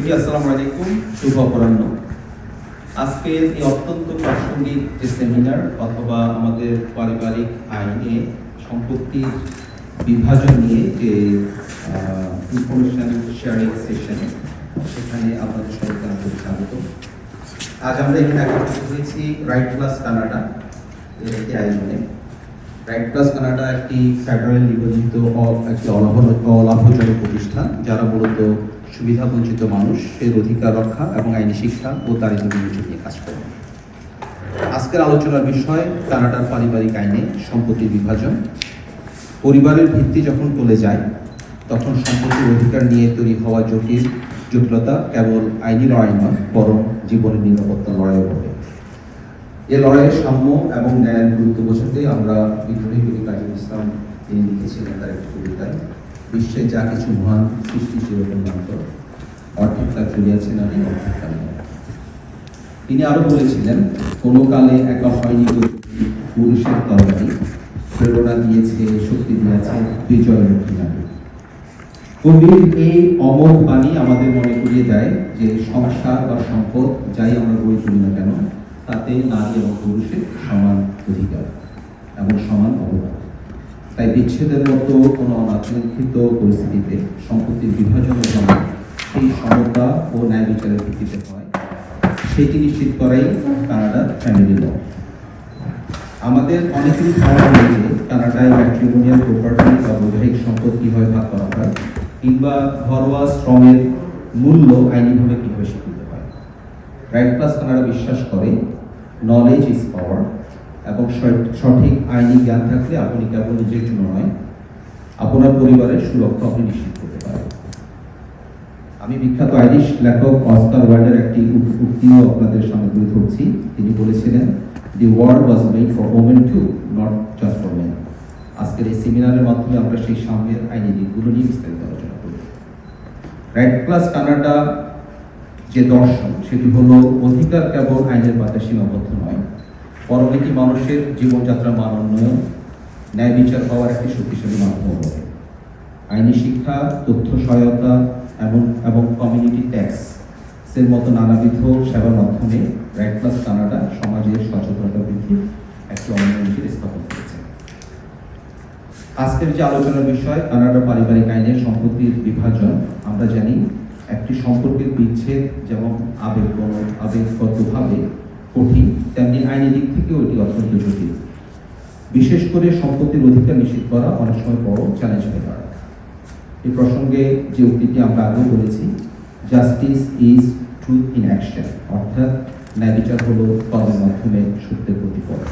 সুধী আসসালামু আলাইকুম, শুভ অপরাহ্ন। আজকের এই অত্যন্ত প্রাসঙ্গিক যে সেমিনার অথবা আমাদের পারিবারিক আইনে সম্পত্তির বিভাজন নিয়ে যে ইনফরমেশন শেয়ারিং সেশন, সেখানে আপনাদের সবাইকে আমাদের স্বাগত। আজ আমরা এখানে একত্রিত হয়েছি রাইট প্লাস কানাডা এর একটি আয়োজনে। রাইট প্লাস কানাডা একটি ফেডারেল নিবন্ধিত একটি অলাভজনক প্রতিষ্ঠান, যারা মূলত সুবিধা বঞ্চিত মানুষের অধিকার রক্ষা এবং আইনি শিক্ষা ও দারিদ্র্য বিমোচন নিয়ে কাজ করে। আজকের আলোচনার বিষয় কানাডার পারিবারিক আইনে সম্পত্তির বিভাজন। পরিবারের ভিত্তি যখন টলে যায়, তখন সম্পত্তির অধিকার নিয়ে তৈরি হওয়া জটিলতা কেবল আইনি লড়াই নয়, বরং জীবনের নিরাপত্তা লড়াইও বটে। এ লড়াইয়ের সাম্য এবং ন্যায়ের গুরুত্ব বোঝাতে আমরা বিদ্রোহী কবি কাজী ইসলাম তিনি লিখেছিলেন তার একটি কবিতায়, বিশ্বে যা কিছু মহান সৃষ্টি সেরকম মাত্র, অর্ধেক তা চলিয়াছে নারী, অর্ধেক তা নয়। তিনি আরো বলেছিলেন, কোনো কালে একা হয়নি পুরুষের তরবারি, প্রেরণা দিয়েছে, শক্তি দিয়েছে বিজয়মুখী নারী। কবির এই অমর বাণী আমাদের মনে করিয়ে দেয় যে সংসার বা সম্পদ যাই আমরা গড়ে তুলি না কেন, তাতে নারী এবং পুরুষের সমান অধিকার এবং সমান অবদান। তাই বিচ্ছেদের মতো কোনো অনাকাঙ্ক্ষিত পরিস্থিতিতে সম্পত্তির বিভাজনের জন্য সেই সমতা ও ন্যায় বিচারের ভিত্তিতে হয়, সেটি নিশ্চিত করাই কানাডার ফ্যামিলি ল। আমাদের অনেকেরই ধারণা রয়েছে কানাডায় ম্যাট্রিমোনিয়াল প্রপার্টি বা বৈবাহিক সম্পদ কীভাবে ভাগ করা হয়, কিংবা ঘরোয়া শ্রমের মূল্য আইনিভাবে কীভাবে স্বীকৃত হয়। রাইট প্লাস কানাডা বিশ্বাস করে নলেজ ইজ পাওয়ার, এবং সঠিক আইনি জ্ঞান থাকলে আপনি কেবল নিজের জন্য নয়, আপনার পরিবারের সুরক্ষা আপনি নিশ্চিত করতে পারেন। আমি বিখ্যাত আইরিশ লেখক অস্কার ওয়াইল্ডের একটি উক্তিও আপনাদের সামনে তুলে ধরছি। তিনি বলেছিলেন, the world was made for women too, not just for men. আজকের এই সেমিনারের মাধ্যমে আমরা সেই সাম্যের আইনি দিকগুলো নিয়ে বিস্তারিত আলোচনা করব। রাইট প্লাস কানাডা যে দর্শন, সেটি হলো অধিকার কেবল আইনের বাতায় সীমাবদ্ধ নয়, বরং এটি মানুষের জীবনযাত্রার মান উন্নয়ন, ন্যায় বিচার হওয়ার একটি শক্তিশালী মাধ্যম হবে। আইনি শিক্ষা, তথ্য সহায়তা এবং কমিউনিটি ট্যাক্স এর মতো নানাবিধ সেবার মাধ্যমে রাইট প্লাস কানাডা সমাজের সচেতনতা বৃদ্ধির একটি অনন্য স্থাপন করেছে। আজকের যে আলোচনার বিষয় কানাডা পারিবারিক আইনের সম্পত্তির বিভাজন। আমরা জানি একটি সম্পর্কের বিচ্ছেদ যেমন আবেগগতভাবে কঠিন, তেমনি আইনি দিক থেকেও এটি অত্যন্ত জটিল। বিশেষ করে সম্পত্তির অধিকার নিশ্চিত করা অনেক সময় বড় চ্যালেঞ্জ হয়ে দাঁড়ায়। এই প্রসঙ্গে যে উক্তিটি আমরা আগেও বলেছি, justice is truth in action, অর্থাৎ ন্যায় বিচার হলো কর্মের মাধ্যমে সত্যের প্রতিফলন।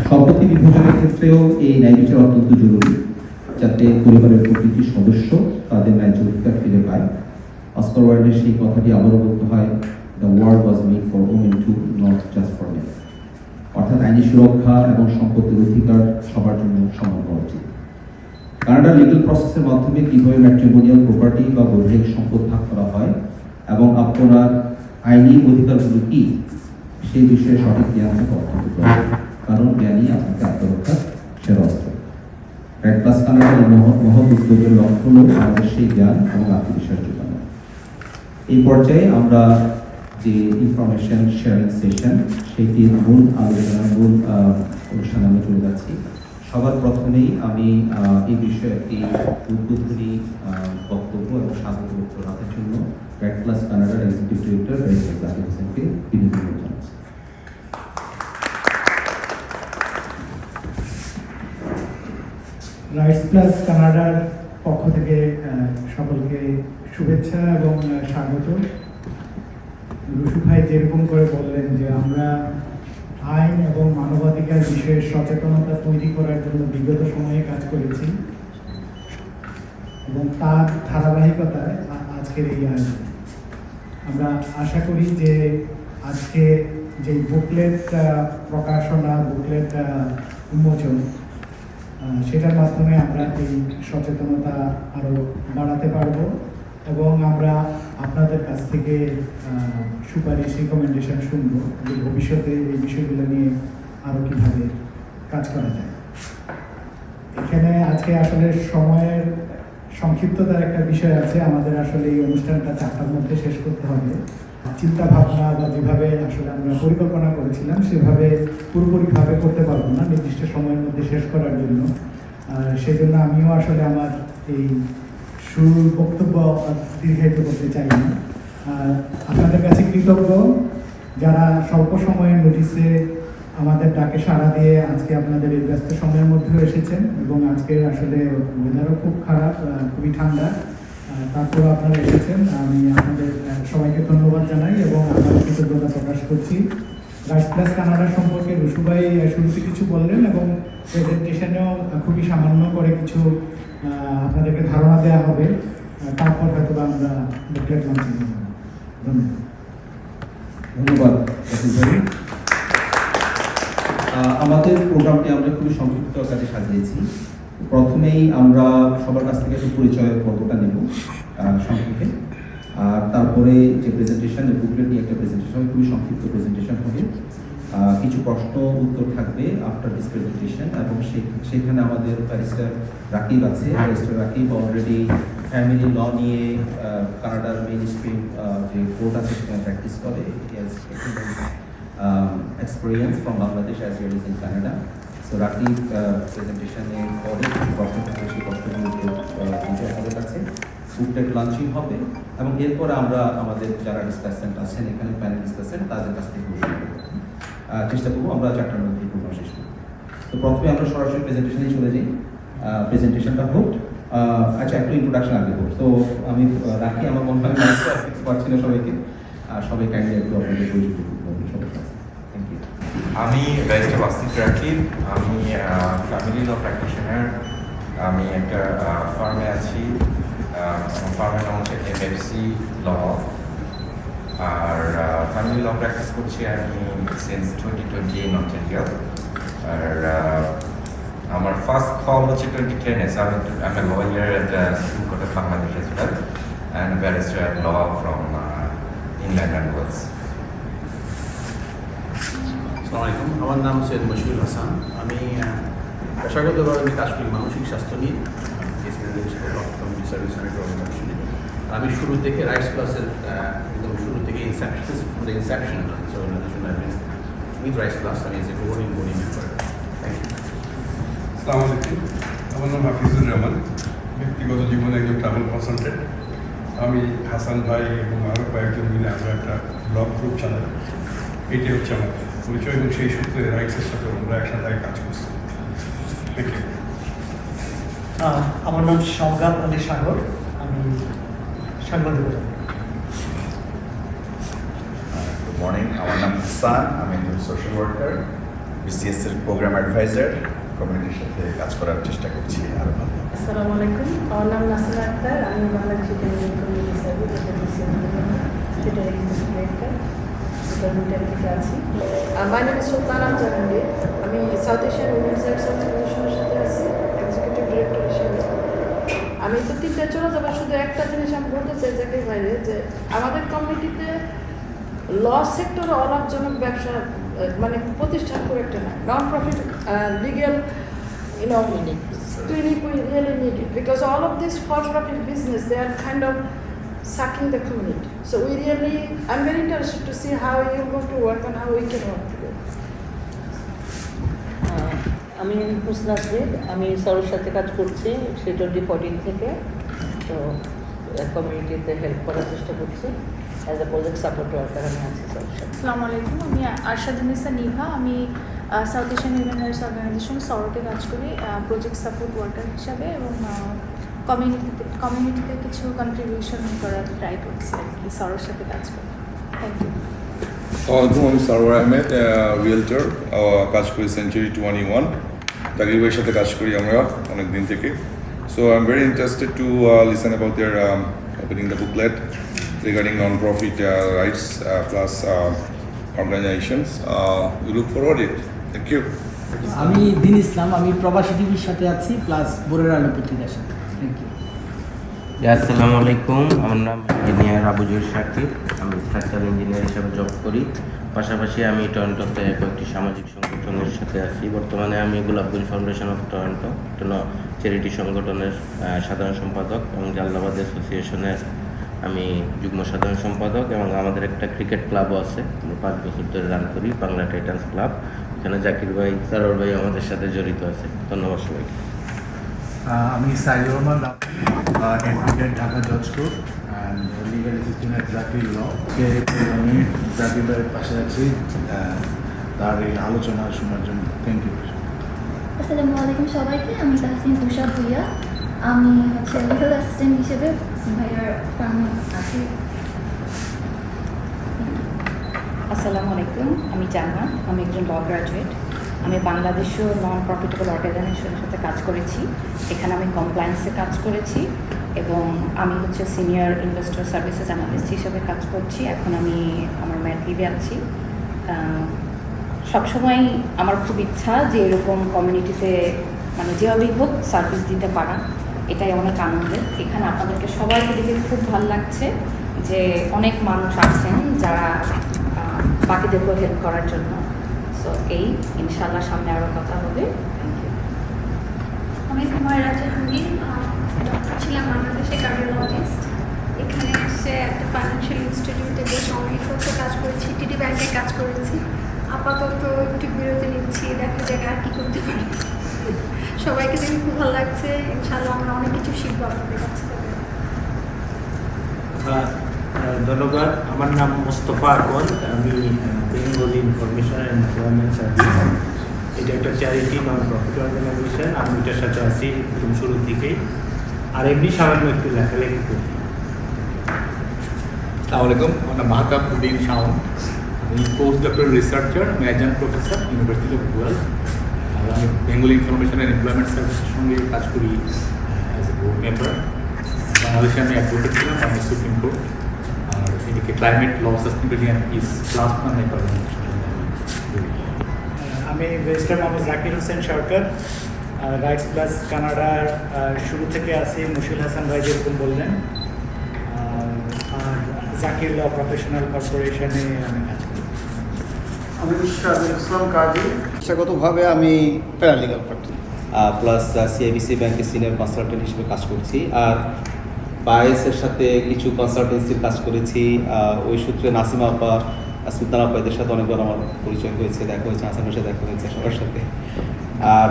সম্পত্তি বিভাজনের ক্ষেত্রেও এই ন্যায় বিচার অত্যন্ত জরুরি, যাতে পরিবারের প্রতিটি সদস্য তাদের ন্যায্য অধিকার ফিরে পায়। অস্কার ওয়াইল্ডের সেই কথাটি আবারও বলতে হয়, the world was made for women too, not just for men. অর্থাৎ আইনি সুরক্ষা এবং সম্পত্তির অধিকার সবার জন্য সমান হওয়া উচিত। কানাডার লিগাল প্রসেসের মাধ্যমে কীভাবে ম্যাট্রিমোনিয়াল প্রপার্টি বা বৈবাহিক সম্পদ ভাগ করা হয় এবং আপনার আইনি অধিকারগুলো কী, সেই বিষয়ে সঠিক জ্ঞান থাকা অত্যন্ত প্রয়োজন, কারণ জ্ঞানই আপনাকে আত্মরক্ষার সেরা অস্ত্র। রাইট প্লাস কানাডার মহৎ উদ্যোগের লক্ষ্য হল আমাদের সেই জ্ঞান এবং আত্মবিশ্বাস যোগানো। এই পর্যায়ে আমরা যে ইনফরমেশন শেয়ারিং সেশন, সেইটির মূল আলোচনা অনুষ্ঠানে আমরা চলে যাচ্ছি। সবার প্রথমেই আমি এই বিষয়ে একটি উদ্বোধনী বক্তব্য এবং স্বাগত বক্তব্য রাখার জন্য রাইট প্লাস কানাডার এক্সিকিউটিভ ডিরেক্টর জাকির হোসেনকে বিনীত জানাচ্ছি। রাইটস প্লাস কানাডার পক্ষ থেকে সকলকে শুভেচ্ছা এবং স্বাগত। রুশু ভাই যেরকম করে বললেন যে আমরা আইন এবং মানবাধিকার বিষয়ে সচেতনতা তৈরি করার জন্য বিগত সময়ে কাজ করেছি, এবং তার ধারাবাহিকতায় আজকের এই আয়োজন। আমরা আশা করি যে আজকে যে বুকলেট প্রকাশনা, বুকলেট উন্মোচন, সেটার মাধ্যমে আমরা এই সচেতনতা আরও বাড়াতে পারব, এবং আমরা আপনাদের কাছ থেকে সুপারিশ, রিকমেন্ডেশন শুনবো যে ভবিষ্যতে এই বিষয়গুলো নিয়ে আরও কীভাবে কাজ করা যায়। এখানে আজকে আসলে সময়ের সংক্ষিপ্ততার একটা বিষয় আছে, আমাদের আসলে এই অনুষ্ঠানটা 4টার মধ্যে শেষ করতে হবে। চিন্তা ভাবনা বা যেভাবে আসলে আমরা পরিকল্পনা করেছিলাম সেভাবে পুরোপুরিভাবে করতে পারবো না নির্দিষ্ট সময়ের মধ্যে শেষ করার জন্য। সেই জন্য আমিও আসলে আমার এই শুরু বক্তব্য দীর্ঘায়িত করতে চাই না। আপনাদের কাছে কৃতজ্ঞ যারা স্বল্প সময়ের নোটিসে আমাদের ডাকে সাড়া দিয়ে আজকে আপনাদের এই ব্যস্ত সময়ের মধ্যেও এসেছেন, এবং আজকে আসলে ওয়েদারও খুব খারাপ, খুবই ঠান্ডা, তারপরেও আপনারা এসেছেন। আমি আপনাদের সবাইকে ধন্যবাদ জানাই এবং আমার কৃতজ্ঞতা প্রকাশ করছি। রাইস প্লাস কানাডা সম্পর্কে রুশু ভাই শুরুতে কিছু বললেন এবং প্রেজেন্টেশনেও খুবই সামান্য করে কিছু আপনাদেরকে ধারণা দেওয়া হবে, তারপর হয়তো আমরা বুকলেট লঞ্চিং করব। ধন্যবাদ। ধন্যবাদ রাকিব ভাই। আমাদের প্রোগ্রামটি আমরা খুবই সংক্ষিপ্ত আকারে সাজিয়েছি। প্রথমেই আমরা সবার কাছ থেকে একটু পরিচয়ের পর্বটা নেব সংক্ষেপে, আর তারপরে যে প্রেজেন্টেশন, বুকলেট নিয়ে একটা প্রেজেন্টেশন, খুবই সংক্ষিপ্ত প্রেজেন্টেশন হবে। কিছু প্রশ্ন উত্তর থাকবে আফটার দিস প্রেজেন্টেশন, এবং সেখানে আমাদের ব্যারিস্টার রাকিব আছে। Barrister Rakib already family law নিয়ে কানাডার মেইন স্ট্রিম যে কোর্ট আছে সেখানে প্র্যাকটিস করে। Experience from Bangladesh as well as in Canada. So Rakib presentation এর পরে প্রশ্ন থাকবে, সেই প্রশ্নগুলো দিতে আমাদের কাছে বুকলেট লঞ্চিং হবে, এবং এরপর আমরা আমাদের যারা ডিসকাসেন্ট আছেন এখানে প্যানেল ডিসকাসেন্ট তাদের কাছ থেকে চেষ্টা করবো আমরা 4টার মধ্যে প্রোগ্রাম শেষ করব। তো প্রথমে আমরা সরাসরি প্রেজেন্টেশনে চলে যাই। প্রেজেন্টেশনটা হোক। আচ্ছা, একটু ইন্ট্রোডাকশন আগে হোক। তো আমি রাখি, আমার মনে হয় পাচ্ছি না সবাইকে, সবাই কাইন্ডলি একটু আপনাদের পরিচিত করবেন সবার কাছে। Thank you. আমি ব্যারিস্টার ওয়াসিফ রাকিব। আমি ফ্যামিলি ল প্র্যাকটিশনার। আমি একটা ফার্মে আছি, ফার্মের নাম হচ্ছে MFC ল, আর ফ্যামিলি ল প্র্যাকটিস করছি আমি সিন্স 2020 ইন অন্টারিও। আর আমার ফার্স্ট কল হচ্ছে 2010-এ। So I'm a lawyer at the Supreme Court of Bangladesh as well, and a barrister at law from England and Wales. আসসালামু আলাইকুম, আমার নাম সৈয়দ মশিউল হাসান। আমি পেশাগতভাবে আমি কাজ করি মানসিক স্বাস্থ্য নিয়ে, কমিউনিটি সার্ভিস অ্যান্ড কমিশনে। আমি শুরু থেকে রাইটস প্লাসের একদম শুরু থেকে ইনসেপশন উইথ রাইটস প্লাস আমি as a governing body member. Thank you. আসসালামু আলাইকুম, আমার নাম হাফিজুর রহমান। ব্যক্তিগত জীবনে একজন ট্রাভেল কনসালটেন্ট। আমি হাসান ভাই এবং আরও কয়েকজন মিলে আমরা একটা ব্লগ গ্রুপ চালাই। এটাই হচ্ছে আমার পরিচয়, এবং সেই সূত্রে রাইটসের সাথে আমরা একসাথে কাজ করছি। Thank you. আমার নাম সওগাত আলী সাগর, আমি সাংবাদিকতা। গুড মর্নিং, আমার নাম হাসান, আমি একজন সোশ্যাল ওয়ার্কার, BCS এর প্রোগ্রাম অ্যাডভাইজার। কমিউনিটির সাথে কাজ করার চেষ্টা করছি আরও ভালো। আসসালামু আলাইকুম, আমার নাম নাসিমা আক্তার। আমি বাংলাদেশ কমিউনিটি সার্ভিস সেটা থেকে আছি। My name is Sultana Jahangir. আমি সাউথ এশিয়ান উইমেন্স রাইটস অর্গানাইজেশনের সাথে আছি এক্সিকিউটিভ ডিরেক্টর হিসেবে। আমি তো 3টে চলে যাবো, শুধু একটা জিনিস আমি বলতে চাই জাকির ভাইরে, যে আমাদের কমিউনিটিতে ল সেক্টরে অলাভজনক ব্যবসা মানে প্রতিষ্ঠান করে একটা না, non profit legal clinic we really need it, because all of this for-profit business, they are kind of sucking the community. So we really, I'm very interested to see how you're going to work and how we can work together. আমি হুসনা আজমের, আমি সরোর সাথে কাজ করছি সে 2014 থেকে। তো কমিউনিটিতে help করার চেষ্টা করছি as a project support worker. আমি আছি সরোর সাথে। আসসালামু আলাইকুম, আমি আরশাদুন্নেসা নিভা। আমি South Asian human rights organization সরোতে কাজ করি প্রজেক্ট সাপোর্ট ওয়ার্কার হিসাবে, এবং কমিউনিটিতে কিছু কন্ট্রিবিউশন করার ট্রাই করছি আর কি সরোর সাথে কাজ করি। Thank you. আসসালামু আলাইকুম, আমি সারওয়ার আহমেদ, রিয়েলটর, কাজ করি সেঞ্চুরি 21। জাকির ভাইয়ের সাথে কাজ করি আমরা অনেক দিন থেকে। So I am very interested to listen about their opening the booklet regarding non profit Rights Plus organisations. We look forward it. Thank you. আমি দিন ইসলাম, আমি প্রবাসী টিভির সাথে আছি প্লাস বোরের আলো পত্রিকার সাথে। Thank you. আসসালামু আলাইকুম, আমার নাম ইঞ্জিনিয়ার আবুজুর শাকির। আমি স্ট্রাকচারাল ইঞ্জিনিয়ার হিসেবে জব করি পাশাপাশি আমি টরন্টোতে কয়েকটি সামাজিক সংগঠনের সাথে আছি। বর্তমানে আমি Golapganj foundation of Toronto charity সংগঠনের সাধারণ সম্পাদক এবং জালালাবাদ অ্যাসোসিয়েশনের আমি যুগ্ম সাধারণ সম্পাদক, এবং আমাদের একটা ক্রিকেট ক্লাবও আছে, আমরা 5 বছর ধরে রান করি, বাংলা টাইটান্স ক্লাব। এখানে জাকির ভাই, সারোয়ার ভাই আমাদের সাথে জড়িত আছে। ধন্যবাদ সবাইকে। আমি সাইদুর রহমান, অ্যাডভোকেট, ঢাকা জজ court and legal assistant at Zakir law. আমি জাকির ভাইয়ের পাশে আছি তার এই আলোচনা শোনার জন্য। Thank you. আসসালামু আলাইকুম সবাইকে। আমি তাহসিন তুষার ভুইয়া। আমি হচ্ছে লিগাল অ্যাসিস্ট্যান্ট হিসেবে ভাইয়ার ফার্মে আছি। আসসালামু আলাইকুম, আমি জান্নাত। আমি একজন ল গ্রাজুয়েট। আমি বাংলাদেশীয় নন প্রফিটেবল অর্গানাইজেশনের সাথে কাজ করেছি। এখানে আমি কমপ্লায়েন্সে কাজ করেছি এবং আমি হচ্ছে সিনিয়র ইনভেস্টর সার্ভিসেস অ্যানালিস্ট হিসেবে কাজ করছি। এখন আমি আমার ম্যাট লিভে আছি। সবসময় আমার খুব ইচ্ছা যে এরকম কমিউনিটিতে মানে যেভাবেই হোক সার্ভিস দিতে পারা, এটাই অনেক আনন্দের। এখানে আপনাদেরকে সবাইকে দেখে খুব ভালো লাগছে যে অনেক মানুষ আছেন যারা বাকিদেরকেও হেল্প করার জন্য। সো এই ইনশাল্লাহ সামনে আরও কথা হবে। Thank you. আমি হুমায়রা জাহাঙ্গীর, ডক্টর ছিলাম বাংলাদেশে কার্ডিওলজিস্ট। এখানে এসে একটা ফাইন্যান্সিয়াল ইনস্টিটিউটে বেশ অনেক বছর কাজ করেছি, টিডি ব্যাংকে কাজ করেছি। আপাতত একটু বিরতি নিচ্ছি, দেখা যাক আর কী করতে পারি। সবাইকে দেখে খুব ভালো লাগছে। ইনশাল্লাহ আমরা অনেক কিছু শিখবো আপনাদের কাছ থেকে। ধন্যবাদ। আমার নাম মোস্তফা আকন। আমি Bengali information and employment service, এটা একটা চ্যারিটি নন প্রফিট অর্গানাইজেশন। আমি এটার সাথে আছি একদম শুরু থেকেই, আর এমনি সামান্য একটু লেখালেখি করি। আসসালামু আলাইকুম, আমার নাম মাহতাব উদ্দিন শাওন। আমি পোস্ট ডক্টর রিসার্চার, আমি অ্যাডজাঙ্ক্ট প্রফেসর, ইউনিভার্সিটি অফ গুয়াল। আর আমি বেঙ্গলি ইনফরমেশন অ্যান্ড এমপ্লয়মেন্ট সার্ভিসের সঙ্গে কাজ করি অ্যাজ এ বোর্ড মেম্বার। বাংলাদেশে আমি অ্যাডভোকেট ছিলাম, আমি সুপ্রিম কোর্ট। আর এদিকে climate law, sustainability and peace class নামে আমি barrister Mohammad Zakir Hossain Sarkar, rights plus কানাডার শুরু থেকে আছি। মুশিল হাসান ভাই যেরকম বললেন, আর জাকির ল প্রফেশনাল কর্পোরেশনে আমি কাজ করি। আমি শাহিদ ইসলাম কাজী, পেশাগতভাবে আমি প্যারালিগাল প্রার্থী, প্লাস সিআইবিসি ব্যাংকে সিনিয়র কনসালটেন্ট হিসেবে কাজ করছি। আর বায়েসের সাথে কিছু কনসালটেন্সির কাজ করেছি। ওই সূত্রে নাসিমা আপা, সুলতান আপা এদের সাথে অনেকবার আমার পরিচয় হয়েছে, দেখা হয়েছে, আসামের সাথে দেখা হয়েছে সবার সাথে। আর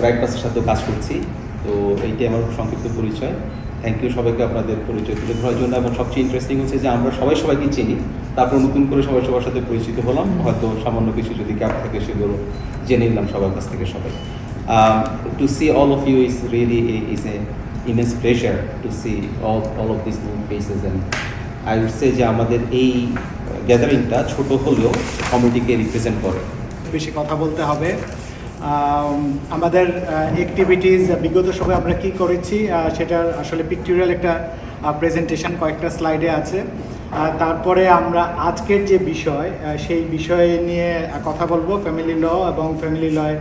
রাইট প্লাসের সাথেও কাজ করছি। তো এইটাই আমার সংক্ষিপ্ত পরিচয়। থ্যাংক ইউ সবাইকে আপনাদের পরিচয় তুলে ধরার জন্য। এবং সবচেয়ে ইন্টারেস্টিং হচ্ছে যে আমরা সবাইকে চিনি, তারপর নতুন করে সবার সাথে পরিচিত হলাম। হয়তো সামান্য কিছু যদি গ্যাপ থাকে সেগুলো জেনে নিলাম সবার কাছ থেকে সবাই। To see all of you is really is a immense pleasure to see all of these new faces, and I would say যে আমাদের এই গ্যাদারিংটা ছোট হলেও কমিউনিটিকে রিপ্রেজেন্ট করে। বেশি কথা বলতে হবে। আমাদের অ্যাক্টিভিটিস বিগত সময়ে আমরা কি করেছি সেটার আসলে পিকটোরিয়াল একটা প্রেজেন্টেশন কয়েকটা স্লাইডে আছে। তারপরে আমরা আজকের যে বিষয় সেই বিষয় নিয়ে কথা বলবো, ফ্যামিলি ল এবং ফ্যামিলি লয়ের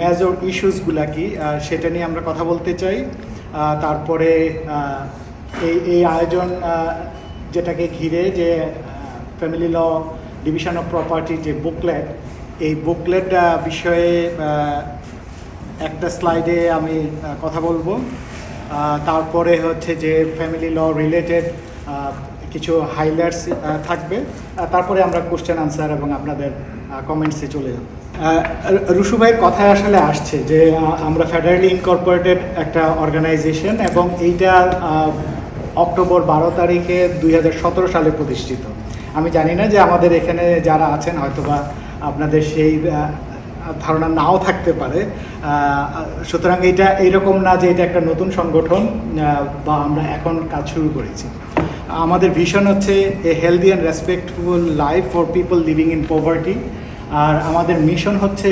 মেজর ইস্যুসগুলা কি সেটা নিয়ে আমরা কথা বলতে চাই। তারপরে এই আয়োজন যেটাকে ঘিরে যে family law division of property যে বুকলেট, এই বুকলেট বিষয়ে একটা স্লাইডে আমি কথা বলবো। তারপরে হচ্ছে যে ফ্যামিলি ল রিলেটেড কিছু হাইলাইটস থাকবে। তারপরে আমরা কোশ্চেন আনসার এবং আপনাদের কমেন্টসে চলে যাব। রুশু ভাইয়ের কথায় আসলে আসছে যে আমরা ফেডারেলি ইনকর্পোরেটেড একটা অর্গানাইজেশন এবং এইটা অক্টোবর 12 তারিখে 2017 সালে প্রতিষ্ঠিত। আমি জানি না যে আমাদের এখানে যারা আছেন হয়তোবা আপনাদের সেই ধারণা নাও থাকতে পারে। সুতরাং এইটা এইরকম না যে এটা একটা নতুন সংগঠন বা আমরা এখন কাজ শুরু করেছি। আমাদের ভিশন হচ্ছে a healthy and respectful life for people living in poverty. আর আমাদের মিশন হচ্ছে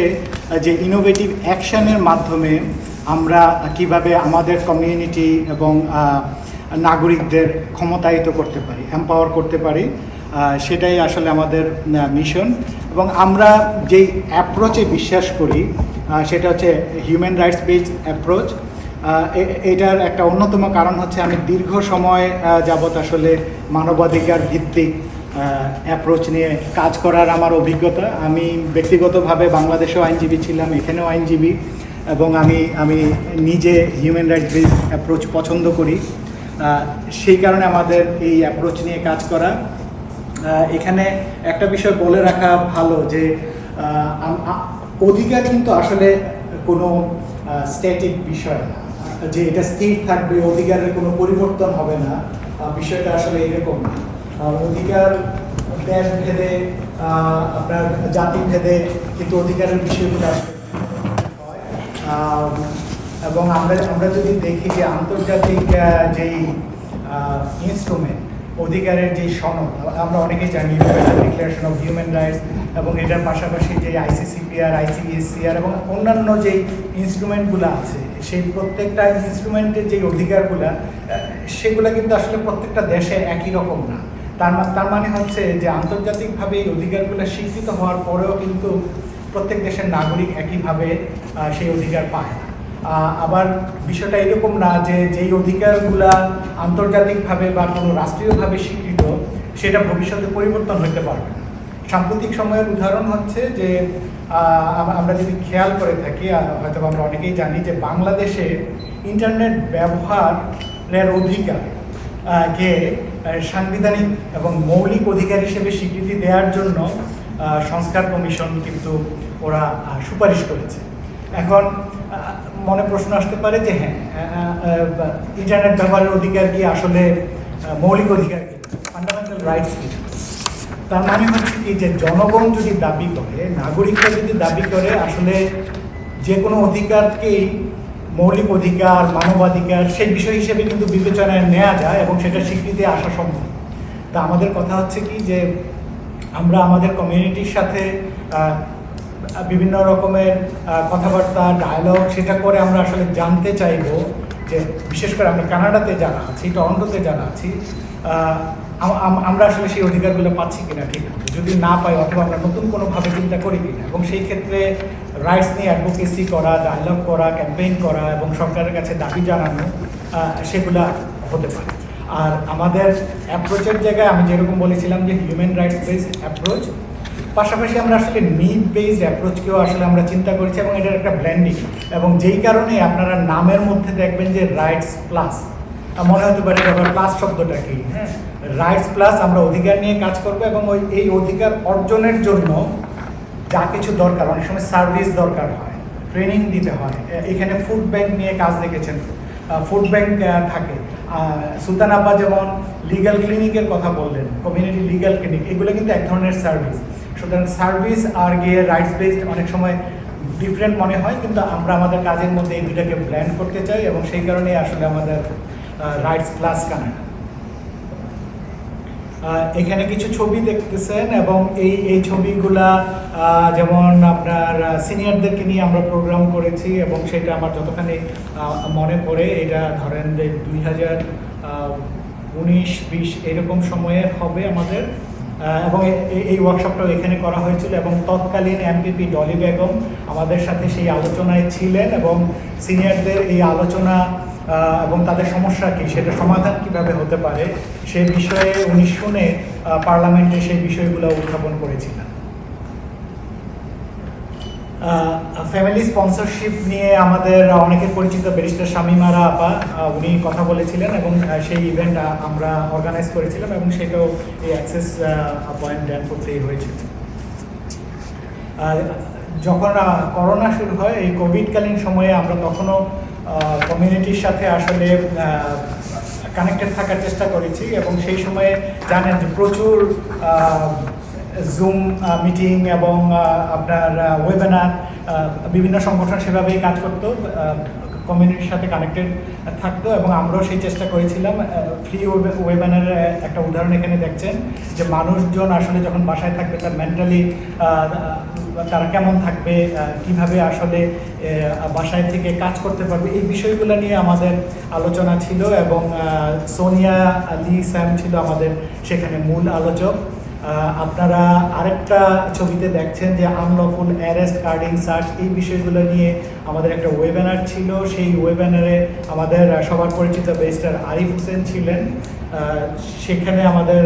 যে ইনোভেটিভ অ্যাকশনের মাধ্যমে আমরা কিভাবে আমাদের কমিউনিটি এবং নাগরিকদের ক্ষমতায়িত করতে পারি, এম্পাওয়ার করতে পারি, সেটাই আসলে আমাদের মিশন। এবং আমরা যেই অ্যাপ্রোচে বিশ্বাস করি সেটা হচ্ছে হিউম্যান রাইটস বেসড অ্যাপ্রোচ। এটার একটা অন্যতম কারণ হচ্ছে আমি দীর্ঘ সময় যাবৎ আসলে মানবাধিকার ভিত্তিক অ্যাপ্রোচ নিয়ে কাজ করার আমার অভিজ্ঞতা। আমি ব্যক্তিগতভাবে বাংলাদেশেও আইনজীবী ছিলাম, এখানেও আইনজীবী, এবং আমি নিজে হিউম্যান রাইটস বেস অ্যাপ্রোচ পছন্দ করি। সেই কারণে আমাদের এই অ্যাপ্রোচ নিয়ে কাজ করা। এখানে একটা বিষয় বলে রাখা ভালো যে অধিকার কিন্তু আসলে কোনো স্ট্যাটিক বিষয় না যে এটা স্থির থাকবে, অধিকারের কোনো পরিবর্তন হবে না, বিষয়টা আসলে এরকম না। অধিকার দেশ ভেদে, আপনার জাতি ভেদে কিন্তু অধিকারের বিষয়গুলো আসলে এবং আমরা যদি দেখি যে আন্তর্জাতিক যেই ইনস্ট্রুমেন্ট অধিকারের যেই সনদ, আমরা অনেকেই জানি ডিক্লারেশন অফ হিউম্যান রাইটস, এবং এটার পাশাপাশি যে ICCPR, ICSCR এবং অন্যান্য যেই ইনস্ট্রুমেন্টগুলো আছে, সেই প্রত্যেকটা ইনস্ট্রুমেন্টের যেই অধিকারগুলো, সেগুলো কিন্তু আসলে প্রত্যেকটা দেশে একই রকম না। তার মানে হচ্ছে যে আন্তর্জাতিকভাবে এই অধিকারগুলো স্বীকৃত হওয়ার পরেও কিন্তু প্রত্যেক দেশের নাগরিক একইভাবে সেই অধিকার পায় না। আবার বিষয়টা এরকম না যে যেই অধিকারগুলা আন্তর্জাতিকভাবে বা কোনো রাষ্ট্রীয়ভাবে স্বীকৃত সেটা ভবিষ্যতে পরিবর্তন হতে পারবে না। সাম্প্রতিক সময়ের উদাহরণ হচ্ছে যে আমরা যদি খেয়াল করে থাকি, হয়তো আমরা অনেকেই জানি যে বাংলাদেশে ইন্টারনেট ব্যবহারের অধিকার কে সাংবিধানিক এবং মৌলিক অধিকার হিসেবে স্বীকৃতি দেওয়ার জন্য সংস্কার কমিশন কিন্তু ওরা সুপারিশ করেছে। এখন মনে প্রশ্ন আসতে পারে যে হ্যাঁ, ইন্টারনেট ব্যবহারের অধিকার কি আসলে মৌলিক অধিকার কি, ফান্ডামেন্টাল রাইটস কি? তার মানে হচ্ছে কি যে জনগণ যদি দাবি করে, নাগরিকরা যদি দাবি করে, আসলে যে কোনো অধিকারকেই মৌলিক অধিকার, মানবাধিকার সেই বিষয় হিসেবে কিন্তু বিবেচনায় নেওয়া যায় এবং সেটা স্বীকৃতি আসা সম্ভব। তা আমাদের কথা হচ্ছে কি যে আমরা আমাদের কমিউনিটির সাথে বিভিন্ন রকমের কথাবার্তা, ডায়ালগ সেটা করে আমরা আসলে জানতে চাইব যে বিশেষ করে আমরা কানাডাতে যারা আছি, টরন্টোতে যারা আছি, আমরা আসলে সেই অধিকারগুলো পাচ্ছি কিনা, ঠিক যদি না পাই অথবা আমরা নতুন কোনোভাবে চিন্তা করি কিনা, এবং সেই ক্ষেত্রে রাইটস নিয়ে অ্যাডভোকেসি করা, ডায়ালগ করা, ক্যাম্পেইন করা এবং সরকারের কাছে দাবি জানানো, সেগুলা হতে পারে। আর আমাদের অ্যাপ্রোচের জায়গায় আমি যেরকম বলেছিলাম যে হিউম্যান রাইটস বেসড অ্যাপ্রোচ, পাশাপাশি আমরা আসলে নিড বেসড অ্যাপ্রোচকেও আসলে আমরা চিন্তা করেছি এবং এটার একটা ব্ল্যান্ডিং, এবং যেই কারণে আপনারা নামের মধ্যে দেখবেন যে রাইটস প্লাস, মনে হতে পারে আবার প্লাস শব্দটা কি, হ্যাঁ, রাইটস প্লাস আমরা অধিকার নিয়ে কাজ করবো এবং এই অধিকার অর্জনের জন্য যা কিছু দরকার, অনেক সময় সার্ভিস দরকার হয়, ট্রেনিং দিতে হয়। এখানে ফুড ব্যাংক নিয়ে কাজ দেখেছেন, ফুড ব্যাংক থাকে। সুলতান আব্বা যেমন লিগ্যাল ক্লিনিকের কথা বললেন, কমিউনিটি লিগ্যাল ক্লিনিক, এগুলো কিন্তু এক ধরনের সার্ভিস। সুতরাং সার্ভিস আর গিয়ে রাইটস বেসড অনেক সময় ডিফারেন্ট মনে হয়, কিন্তু আমরা আমাদের কাজের মধ্যে এই দুটাকে ব্ল্যান্ড করতে চাই এবং সেই কারণেই আসলে আমাদের রাইটস প্লাস কানাডা। এখানে কিছু ছবি দেখতেছেন এবং এই ছবিগুলা যেমন আপনার সিনিয়রদেরকে নিয়ে আমরা প্রোগ্রাম করেছি এবং সেটা আমার যতখানি মনে পড়ে, এটা ধরেন যে 2019-20 এরকম সময়ে হবে আমাদের, এবং এই ওয়ার্কশপটাও এখানে করা হয়েছিল এবং তৎকালীন এমপিপি ডলি বেগম আমাদের সাথে সেই আলোচনায় ছিলেন এবং সিনিয়রদের এই আলোচনা এবং তাদের সমস্যা কী, সেটা সমাধান কিভাবে হতে পারে সেই বিষয়ে উনি শুনে পার্লামেন্টে সেই বিষয়গুলো উত্থাপন করেছিলেন। ফ্যামিলি স্পন্সরশিপ নিয়ে আমাদের অনেকের পরিচিত ব্যারিস্টার শামীমারা আপা, উনি কথা বলেছিলেন এবং সেই ইভেন্ট আমরা অর্গানাইজ করেছিলাম এবং সেটাও এই অ্যাক্সেস পয়েন্ট ড্যান করতেই হয়েছিল। যখন করোনা শুরু হয়, এই কোভিডকালীন সময়ে আমরা তখনও কমিউনিটির সাথে আসলে কানেক্টেড থাকার চেষ্টা করেছি এবং সেই সময়ে জানেন যে প্রচুর জুম মিটিং এবং আপনার ওয়েবিনার, বিভিন্ন সংগঠন সেভাবেই কাজ করতো, কমিউনিটির সাথে কানেক্টেড থাকতো এবং আমরাও সেই চেষ্টা করেছিলাম। ফ্রি ওয়েবিনারের একটা উদাহরণ এখানে দেখছেন যে মানুষজন আসলে যখন বাসায় থাকবে তার মেন্টালি তারা কেমন থাকবে, কিভাবে আসলে বাসায় থেকে কাজ করতে পারবে, এই বিষয়গুলো নিয়ে আমাদের আলোচনা ছিল এবং সোনিয়া লি স্যাম ছিল আমাদের সেখানে মূল আলোচক। আপনারা আরেকটা ছবিতে দেখছেন যে আনলফুল অ্যারেস্ট, কার্ডিং সার্চ, এই বিষয়গুলো নিয়ে আমাদের একটা ওয়েবিনার ছিল। সেই ওয়েবিনারে আমাদের সবার পরিচিত ব্যারিস্টার আরিফ হোসেন ছিলেন। সেখানে আমাদের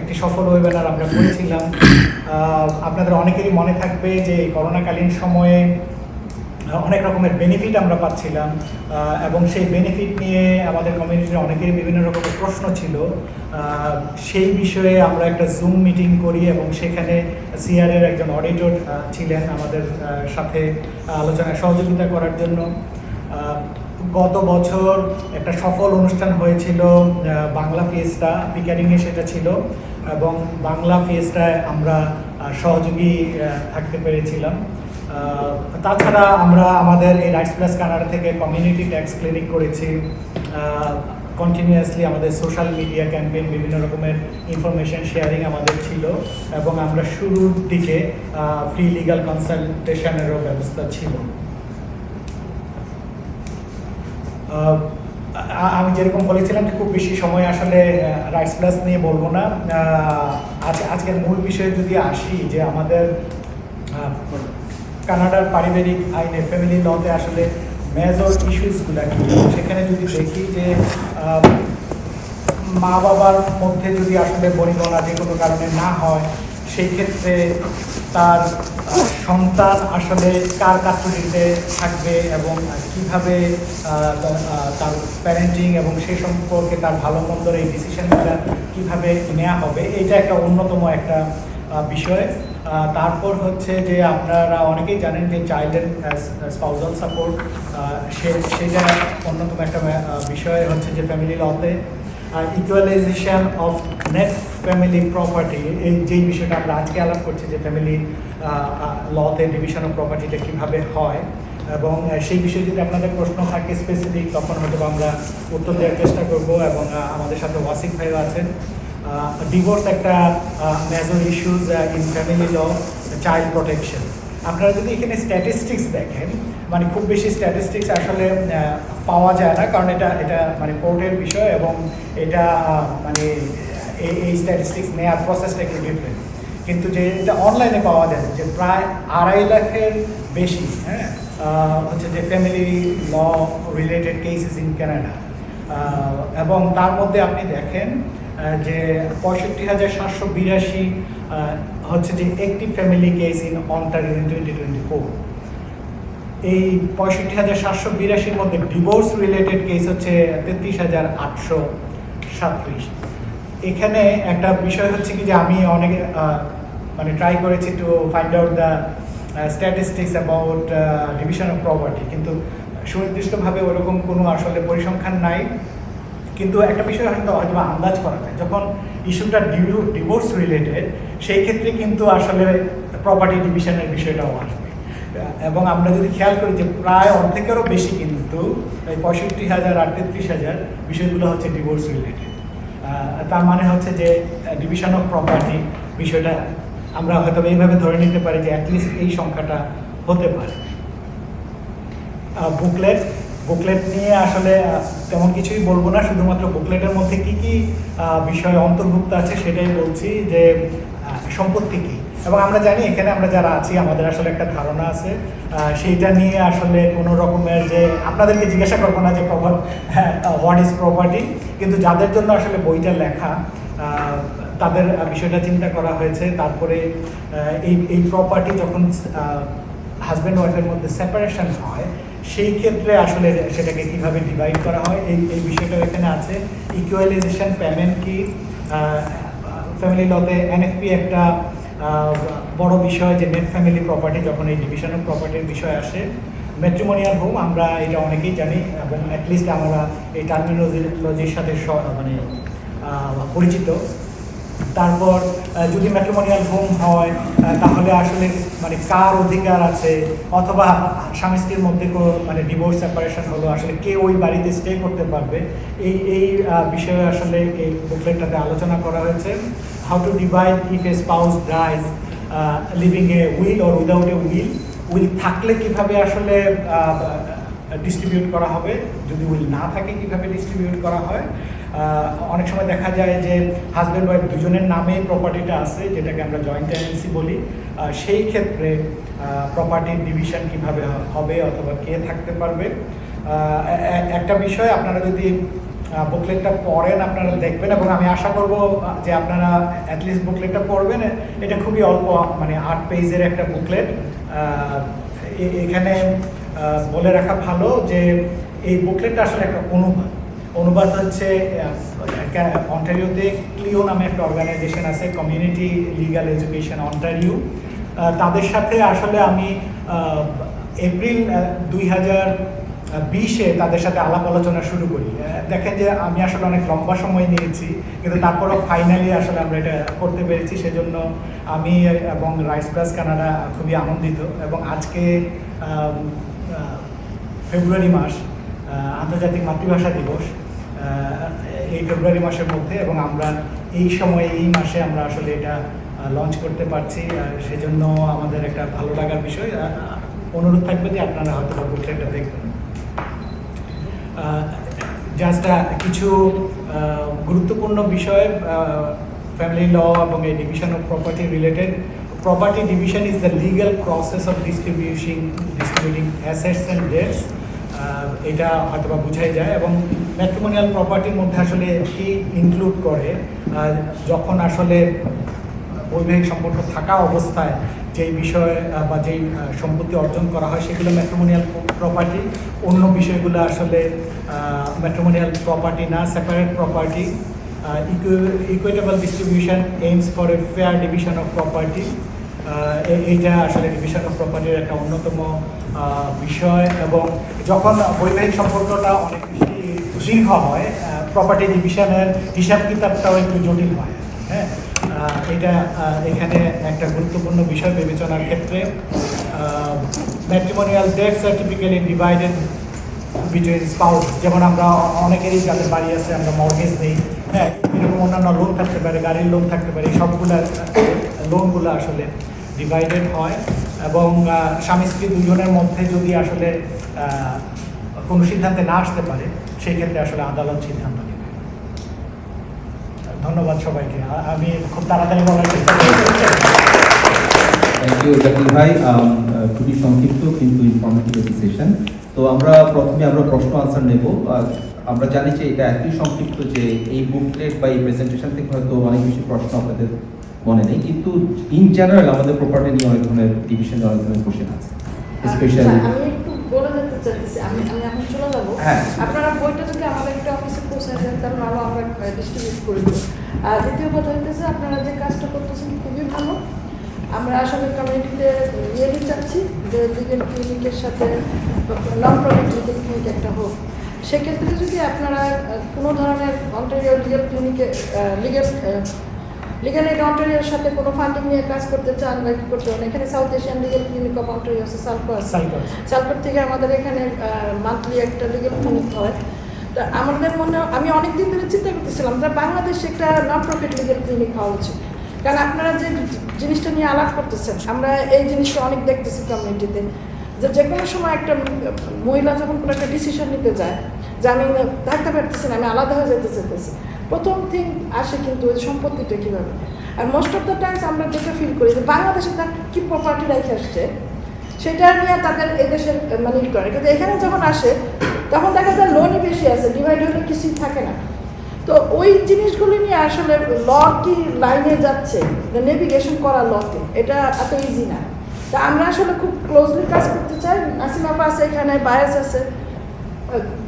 একটি সফল ওয়েবিনার আমরা করেছিলাম। আপনাদের অনেকেরই মনে থাকবে যে করোনাকালীন সময়ে অনেক রকমের বেনিফিট আমরা পাচ্ছিলাম এবং সেই বেনিফিট নিয়ে আমাদের কমিউনিটির অনেকেরই বিভিন্ন রকমের প্রশ্ন ছিল। সেই বিষয়ে আমরা একটা জুম মিটিং করি এবং সেখানে সিআরের একজন অডিটর ছিলেন আমাদের সাথে আলোচনায় সহযোগিতা করার জন্য। গত বছর একটা সফল অনুষ্ঠান হয়েছিল বাংলা ফিয়েস্টা, পিকারিংয়ে সেটা ছিল, এবং বাংলা ফিয়েস্টায় আমরা সহযোগী থাকতে পেরেছিলাম। তাছাড়া আমরা আমাদের এই রাইটস প্লাস কানাডা থেকে কমিউনিটি ট্যাক্স ক্লিনিক করেছি। কন্টিনিউয়াসলি আমাদের সোশ্যাল মিডিয়া ক্যাম্পেইন, বিভিন্ন রকমের ইনফরমেশন শেয়ারিং আমাদের ছিল, এবং আমরা শুরুর দিকে ফ্রি লিগাল কনসালটেশনেরও ব্যবস্থা ছিল। আমি যেরকম বলেছিলাম যে খুব বেশি সময় আসলে রাইটস প্লাস নিয়ে বলবো না। আজকের মূল বিষয়ে যদি আসি, যে আমাদের কানাডার পারিবারিক আইনে, ফ্যামিলি লতে আসলে মেজর ইস্যুসগুলো কি, সেখানে যদি দেখি যে মা বাবার মধ্যে যদি আসলে বনিবনা যে কোনো কারণে না হয়, সেই ক্ষেত্রে তার সন্তান আসলে কার কাস্টডিতে থাকবে এবং কিভাবে তার প্যারেন্টিং এবং সেই সম্পর্কে তার ভালো মন্দর এই ডিসিশনগুলো কীভাবে নেওয়া হবে, এটা একটা অন্যতম একটা বিষয়। তারপর হচ্ছে যে আপনারা অনেকেই জানেন যে চাইল্ড অ্যান্ড স্পাউজাল সাপোর্ট, সেটা অন্যতম একটা বিষয় হচ্ছে যে ফ্যামিলি লতে equalization of net family property, এই যেই বিষয়টা আমরা আজকে আলাপ করছি, যে ফ্যামিলি লতে ডিভিশন অফ প্রপার্টিটা কীভাবে হয়, এবং সেই বিষয়ে যদি আপনাদের প্রশ্ন থাকে স্পেসিফিক, তখন হয়তো আমরা উত্তর দেওয়ার চেষ্টা করব। এবং আমাদের সাথে ওয়াসিক ভাইও আছেন। ডিভোর্স একটা major issues in family law, child protection. আপনারা যদি এখানে স্ট্যাটিস্টিক্স দেখেন, মানে খুব বেশি স্ট্যাটিস্টিক্স আসলে পাওয়া যায় না, কারণ এটা মানে কোর্টের বিষয়, এবং এটা মানে এই স্ট্যাটিস্টিক্স নেওয়ার প্রসেসটা একটু ডিফারেন্ট। কিন্তু যে এটা অনলাইনে পাওয়া যায়, যে প্রায় 2.5 লাখের বেশি হচ্ছে যে family law related cases in Canada, এবং তার মধ্যে আপনি দেখেন যে 65,782 হচ্ছে যে একটি family case in Ontario in 2024। এই 65,782-র মধ্যে ডিভোর্স রিলেটেড কেস হচ্ছে 33,837। এখানে একটা বিষয় হচ্ছে কি, যে আমি অনেক মানে ট্রাই করেছি to find out the statistics about division of property, কিন্তু সুনির্দিষ্টভাবে ওরকম কোনো আসলে পরিসংখ্যান নাই। কিন্তু একটা বিষয় হয়তো আন্দাজ করা যায়, যখন ইস্যুটা ডিভোর্স রিলেটেড, সেই ক্ষেত্রে কিন্তু আসলে প্রপার্টি ডিভিশনের বিষয়টাও আসবে। এবং আমরা যদি খেয়াল করি যে প্রায় অর্ধেকেরও বেশি কিন্তু এই 65,000 আর 33,000 বিষয়গুলো হচ্ছে ডিভোর্স রিলেটেড। তার মানে হচ্ছে যে ডিভিশন অফ প্রপার্টি বিষয়টা আমরা হয়তো এইভাবে ধরে নিতে পারি যে অ্যাটলিস্ট এই সংখ্যাটা হতে পারে। বুকলেট নিয়ে আসলে তেমন কিছুই বলবো না, শুধুমাত্র বুকলেটের মধ্যে কি কি বিষয় অন্তর্ভুক্ত আছে সেটাই বলছি, যে সম্পত্তি কী। এবং আমরা জানি এখানে আমরা যারা আছি, আমাদের আসলে একটা ধারণা আছে, সেইটা নিয়ে আসলে কোনো রকমের, যে আপনাদেরকে জিজ্ঞাসা করবো না যে হোয়াট ইজ প্রপার্টি, কিন্তু যাদের জন্য আসলে বইটা লেখা, তাদের বিষয়টা চিন্তা করা হয়েছে। তারপরে এই প্রপার্টি যখন হাজব্যান্ড ওয়াইফের মধ্যে সেপারেশন হয়, সেই ক্ষেত্রে আসলে সেটাকে কীভাবে ডিভাইড করা হয়, এই বিষয়টাও এখানে আছে। ইকুয়ালাইজেশন পেমেন্ট কি, ফ্যামিলি লতে এনএফপি একটা বড় বিষয়, যে নেট ফ্যামিলি প্রপার্টি যখন এই ডিভিশন অফ প্রপার্টির বিষয় আসে। ম্যাট্রিমোনিয়াল হোম, আমরা এটা অনেকেই জানি, এবং অ্যাটলিস্ট আমরা এই টার্মিনোলজির সাথে মানে পরিচিত। তারপর যদি ম্যাট্রিমোনিয়াল হোম হয়, তাহলে আসলে মানে কার অধিকার আছে, অথবা স্বামী স্ত্রীর মধ্যে মানে ডিভোর্স সেপারেশন হলো, আসলে কে ওই বাড়িতে স্টে করতে পারবে, এই বিষয়ে আসলে এই বুকলেটটাতে আলোচনা করা হয়েছে। How to divide if A spouse dies, living A will or without a will থাকলে কিভাবে আসলে ডিস্ট্রিবিউট করা হবে, যদি উইল না থাকে কিভাবে ডিস্ট্রিবিউট করা হয়, অনেক সময় দেখা যায় যে হাজব্যান্ড ওয়াইফ দুজনের নামেই প্রপার্টিটা আছে, যেটাকে আমরা জয়েন্ট টেনেন্সি বলি। সেই ক্ষেত্রে প্রপার্টির ডিভিশন কিভাবে হবে অথবা কে থাকতে পারবে। একটা বিষয়, আপনারা যদি বুকলেটটা পড়েন আপনারা দেখবেন, এবং আমি আশা করব যে আপনারা অ্যাটলিস্ট বুকলেটটা পড়বেন। এটা খুবই অল্প, মানে 8 পেজের একটা বুকলেট। এখানে বলে রাখা ভালো যে এই বুকলেটটা আসলে একটা অনুবাদ হচ্ছে অন্টারিওতে ক্লিও নামে একটা অর্গানাইজেশন আছে, কমিউনিটি লিগাল এডুকেশন অন্টারিও। তাদের সাথে আসলে আমি এপ্রিল 2020-এ তাদের সাথে আলাপ আলোচনা শুরু করি। দেখেন যে আমি আসলে অনেক লম্বা সময় নিয়েছি, কিন্তু তারপরও ফাইনালি আসলে আমরা এটা করতে পেরেছি। সেজন্য আমি এবং রাইটস প্লাস কানাডা খুবই আনন্দিত। এবং আজকে ফেব্রুয়ারি মাস, আন্তর্জাতিক মাতৃভাষা দিবস, এই ফেব্রুয়ারি মাসের মধ্যে, এবং আমরা এই সময়ে এই মাসে আমরা আসলে এটা লঞ্চ করতে পারছি। সেজন্য আমাদের একটা ভালো লাগার বিষয়। অনুরোধ থাকবে যে আপনারা হয়তো বুকলেটটা দেখবেন। জাস্ট কিছু গুরুত্বপূর্ণ বিষয় ফ্যামিলি ল এবং এই division of property related. Property division is the legal process of distributing assets and dates. এটা হয়তো বা বুঝাই যায়। এবং ম্যাট্রিমোনিয়াল প্রপার্টির মধ্যে আসলে কি ইনক্লুড করে, যখন আসলে বৈবাহিক সম্পর্ক থাকা অবস্থায় যেই বিষয় বা যেই সম্পত্তি অর্জন করা হয় সেগুলো ম্যাট্রিমোনিয়াল প্রপার্টি। অন্য বিষয়গুলো আসলে ম্যাট্রিমোনিয়াল প্রপার্টি না, separate property. Equitable distribution aims for a fair division of property. এইটা আসলে ডিভিশন অফ প্রপার্টির একটা অন্যতম বিষয়। এবং যখন বৈবাহিক সম্পর্কটা অনেক বেশি দীর্ঘ হয়, প্রপার্টি ডিভিশনের হিসাব কিতাবটাও একটু জটিল হয়। হ্যাঁ, এটা এখানে একটা গুরুত্বপূর্ণ বিষয় বিবেচনার ক্ষেত্রে। ম্যাট্রিমোনিয়াল ডেটস আর টিপিক্যালি ডিভাইডেড বিটুইন স্পাউস। যেমন আমরা অনেকেরই যাদের বাড়ি আছে আমরা মর্গেজ নেই, হ্যাঁ, এরকম অন্যান্য লোন থাকতে পারে, গাড়ির লোন থাকতে পারে, সবগুলা লোনগুলো আসলে ডিভাইডেড হয়। এবং স্বামী স্ত্রী দুজনের মধ্যে যদি আসলে কোনো সিদ্ধান্তে না আসতে পারে, সেই ক্ষেত্রে আসলে আদালত সিদ্ধান্ত নেবে। ধন্যবাদ সবাইকে। আমি খুব তাড়াতাড়ি বলার চেষ্টা করছি। থ্যাংক ইউ জাকির ভাই, খুবই সংক্ষিপ্ত কিন্তু ইনফরমেটিভ সেশন। তো আমরা প্রথমে প্রশ্ন আনসার নেব। আমরা জানি যে এটা এতই সংক্ষিপ্ত যে এই বুকলেট বা এই প্রেজেন্টেশন থেকে হয়তো অনেক বেশি প্রশ্ন আপনাদের মনে নেই, কিন্তু ইন জেনারেল আমাদের প্রপার্টি নিয়ে অনেক ধরনের ডিভিশনে অনেক ধরনের কোশ্চেন আছে, স্পেশালি। আমি একটু বলে দিতে চাইতেছি, আমি এখন চলে যাবো। আপনারা বইটা যদি আমাদের একটা অফিসে পৌঁছে দেন, তাহলে আমরা ডিস্ট্রিবিউট করে দেবো। আর দ্বিতীয় কথা হইতেছে, আপনারা যে কাজটা করতেছেন খুবই ভালো। আমরা আসলে কমিউনিটিতে নিতে চাচ্ছি যে লিগেল ক্লিনিকের সাথে নন প্রফিট লিগেল ক্লিনিক একটা হোক। সেক্ষেত্রে যদি আপনারা কোনো ধরনের অন্টারিও লিগেল ক্লিনিকে লিগেল এইড অন্টারিওর সাথে কোনো ফান্ডিং নিয়ে কাজ করতে চান বা কী করতে পারেন, এখানে south Asian legal clinic of Ontario আছে, সালকোর থেকে আমাদের এখানে মান্থলি একটা লিগেল ক্লিনিক হয়। তো আমাদের আমি অনেক দিন ধরে চিন্তা করতেছিলাম যে বাংলাদেশে একটা নন প্রফিট লিগেল ক্লিনিক হওয়া উচিত। কারণ আপনারা যে জিনিসটা নিয়ে আলাপ করতেছেন, আমরা এই জিনিসটা অনেক দেখতেছি কমিউনিটিতে, যে কোনো সময় একটা মহিলা যখন কোনো একটা ডিসিশন নিতে যায় যে আমি থাকতে পারতেছি না, আমি আলাদা হয়ে যেতে চাইতেছি, প্রথম থিং আসে কিন্তু ওই সম্পত্তিটা কীভাবে। আর মোস্ট অফ দ্য টাইমস আমরা যেটা ফিল করি যে বাংলাদেশে তার কী প্রপার্টি রেখে আসছে সেটা নিয়ে তাদের এদেশের মানে করে, কিন্তু এখানে যখন আসে তখন দেখা যায় লোনই বেশি আছে, ডিভাইড হলে কিছুই থাকে না। তো ওই জিনিসগুলি নিয়ে আসলে ল কি লাইনে যাচ্ছে, নেভিগেশন করা লতে, এটা এত ইজি না। তা আমরা আসলে খুব ক্লোজলি কাজ করতে চাই। নাসিমা আপা আছে এখানে, বায়াস আছে,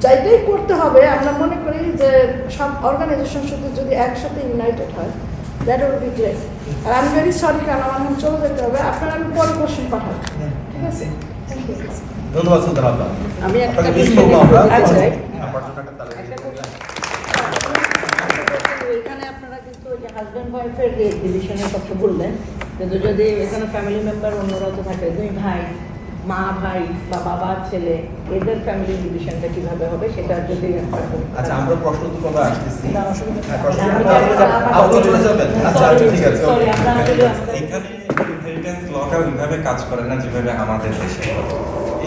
যাইতেই করতে হবে। আমরা মনে করি যে সব অর্গানাইজেশন সাথে যদি একসাথে ইউনাইটেড হয়, দ্যাট উইল বি গ্রেট। আর আমি ভেরি সরি, কারণ আমার এখন চলে যেতে হবে। আপনারা আমি পরে কোশ্চেন পাঠাবো, ঠিক আছে? ধন্যবাদ সুলতান আপা। আমি একটা এখানে আপনারা কিন্তু ওই যে হাজব্যান্ড ওয়াইফের ডিভিশনের কথা বললেন, কিন্তু যদি এখানে ফ্যামিলি মেম্বার অন্যরা তো থাকে, দুই ভাই, মা ভাই বা বাবা ছেলে, এদের ফ্যামিলি ডিভিশনটা কিভাবে হবে সেটা যদি আচ্ছা, আমরা প্রশ্ন তো কবে আসতেছি, এখানে ইনহেরিটেন্স লটা ওইভাবে কাজ করে না যেভাবে আমাদের দেশে।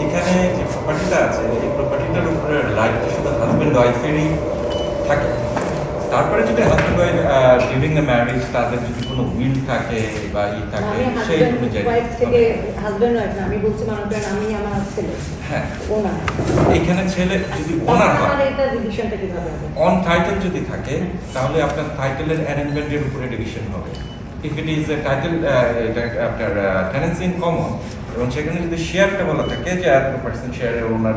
এখানে যে প্রপার্টিটা আছে, এই প্রপার্টিটার উপরে রাইটটা শুধু হাজব্যান্ড ওয়াইফেরই থাকে। তারপরে যদি husband wife during the marriage তাদের যদি কোনো উইল থাকে বা থাকে সেই অনুযায়ী হাজব্যান্ড ওয়াইফ না, আমি বলছি মনে করেন আমি আমার ছেলে, হ্যাঁ ওনার এখানে ছেলে যদি ওনার হয় এটা ডিভিশনটা কিভাবে হবে? অন টাইটেল যদি থাকে তাহলে আপনার টাইটেলের অ্যারেঞ্জমেন্টের উপরে ডিভিশন হবে। If it is a title এটা আপনার টেনেন্সি ইন কমন এবং সেখানে যদি শেয়ারটা বলা থাকে যে এত পার্সেন্ট শেয়ারের ওনার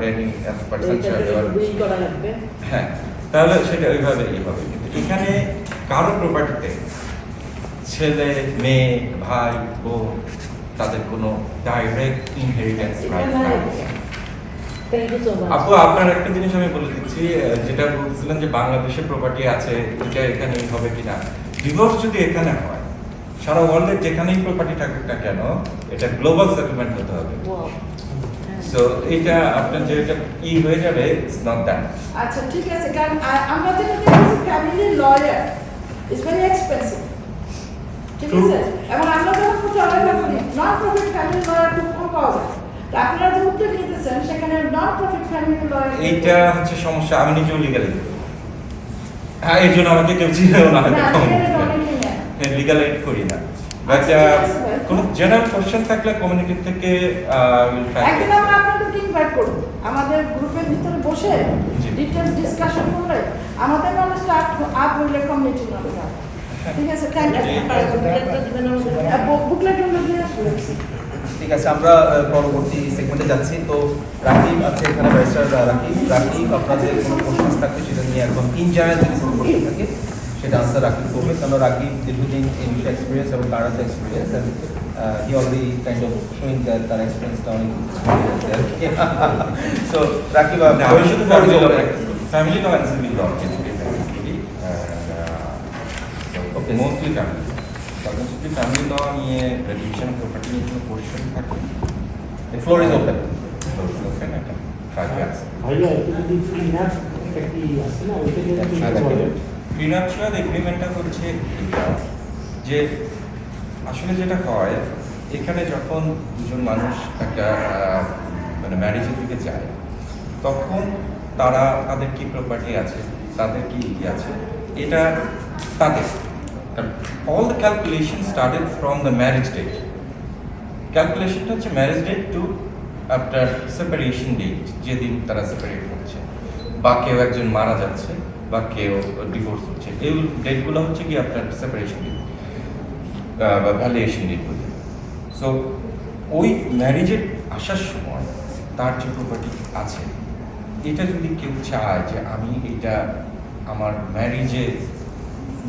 এত পার্সেন্ট শেয়ার দেওয়ার, করা লাগবে, হ্যাঁ তাহলে সেটা ওইভাবে হবে। কিন্তু এখানে কারো প্রপার্টিতে ছেলে মেয়ে ভাই বোন তাদের কোনো ডাইরেক্ট ইনহেরিটেন্স রাইট নাই। আপু আপনার একটা জিনিস আমি বলে দিচ্ছি, যেটা বলছিলেন যে বাংলাদেশে প্রপার্টি আছে এটা এখানে হবে কিনা, ডিভোর্স যদি এখানে হয় সারা ওয়ার্ল্ডে যেখানেই প্রপার্টি থাকুক না কেন এটা গ্লোবাল সেটেলমেন্ট হতে হবে। সো এটা আপনার যে এটা হয়ে যাবে, ইটস নট দ্যাট। আচ্ছা ঠিক আছে, কারণ আমরা যেটা দেখছি family lawyer is very expensive, ঠিক আছে, এবং আমরা যখন চলাফেরা করি নন প্রফিট ফ্যামিলি লয়ার খুব কম পাওয়া যায়। তো আপনারা যে উত্তর দিতেছেন সেখানে নন প্রফিট ফ্যামিলি লয়ার এইটা হচ্ছে সমস্যা। আমি নিজেও লিগালি, হ্যাঁ এই জন্য আমাকে কেউ চিনেও না, লিগাল এইড করি না। বাট কোনো জেনারেল কোশ্চেন থাকলে কমিউনিটি থেকে একদিন আমরা আপনাদেরকে ইনভাইট করব আমাদের গ্রুপের ভিতরে বসে ডিটেইলস ডিসকাশন করলে আমাদের নলেজটা আপ হইলে কমিউনিটি নলেজ হবে। ঠিক আছে, থ্যাংক ইউ। বুকলেট আমরা দিয়ে আসছি। ঠিক আছে, আমরা পরবর্তী সেগমেন্টে যাচ্ছি। তো রাকিব আছে এখানে, ব্যারিস্টার রাকিব আপনাদের কোনো কোশ্চেন থাকলে সেটা নিয়ে এখন ইন জেনারেল যদি কোনো কোশ্চেন থাকে সেটা আনসার রাকিব করবে, কারণ রাকিব দীর্ঘদিন এই বিষয়ে এক্সপিরিয়েন্স এবং current experience, and he already kind of showing that তার এক্সপিরিয়েন্সটা অনেক। সো রাকিব আমি শুধু family law and civil law okay mostly family. তখন যদি ফ্যামিলি ল নিয়ে ডিভিশন প্রপার্টি নিয়ে কোনো কোশ্চেন থাকে, the floor is open. ভাইয়া যদি প্রিনাপ কি আছে না ওইটা নিয়ে প্রিনাপচুয়াল এগ্রিমেন্টটা হচ্ছে যে আসলে যেটা হয় এখানে যখন দুজন মানুষ একটা মানে ম্যারেজের দিকে যায় তখন তাদের কি প্রপার্টি আছে, তাদের কি আছে, এটা তাদের all the calculation started from the marriage date. ক্যালকুলেশনটা হচ্ছে marriage date to after separation date, যেদিন তারা সেপারেট করছে বা কেউ একজন মারা যাচ্ছে বা কেউ ডিভোর্স হচ্ছে, এই ডেটগুলো হচ্ছে কি আপনার সেপারেশন ডেট বা ভ্যালুয়েশন ডেট বলে। সো ওই ম্যারেজে আসার সময় তার যে প্রপার্টি আছে এটা যদি কেউ চায় যে আমি এটা আমার ম্যারেজে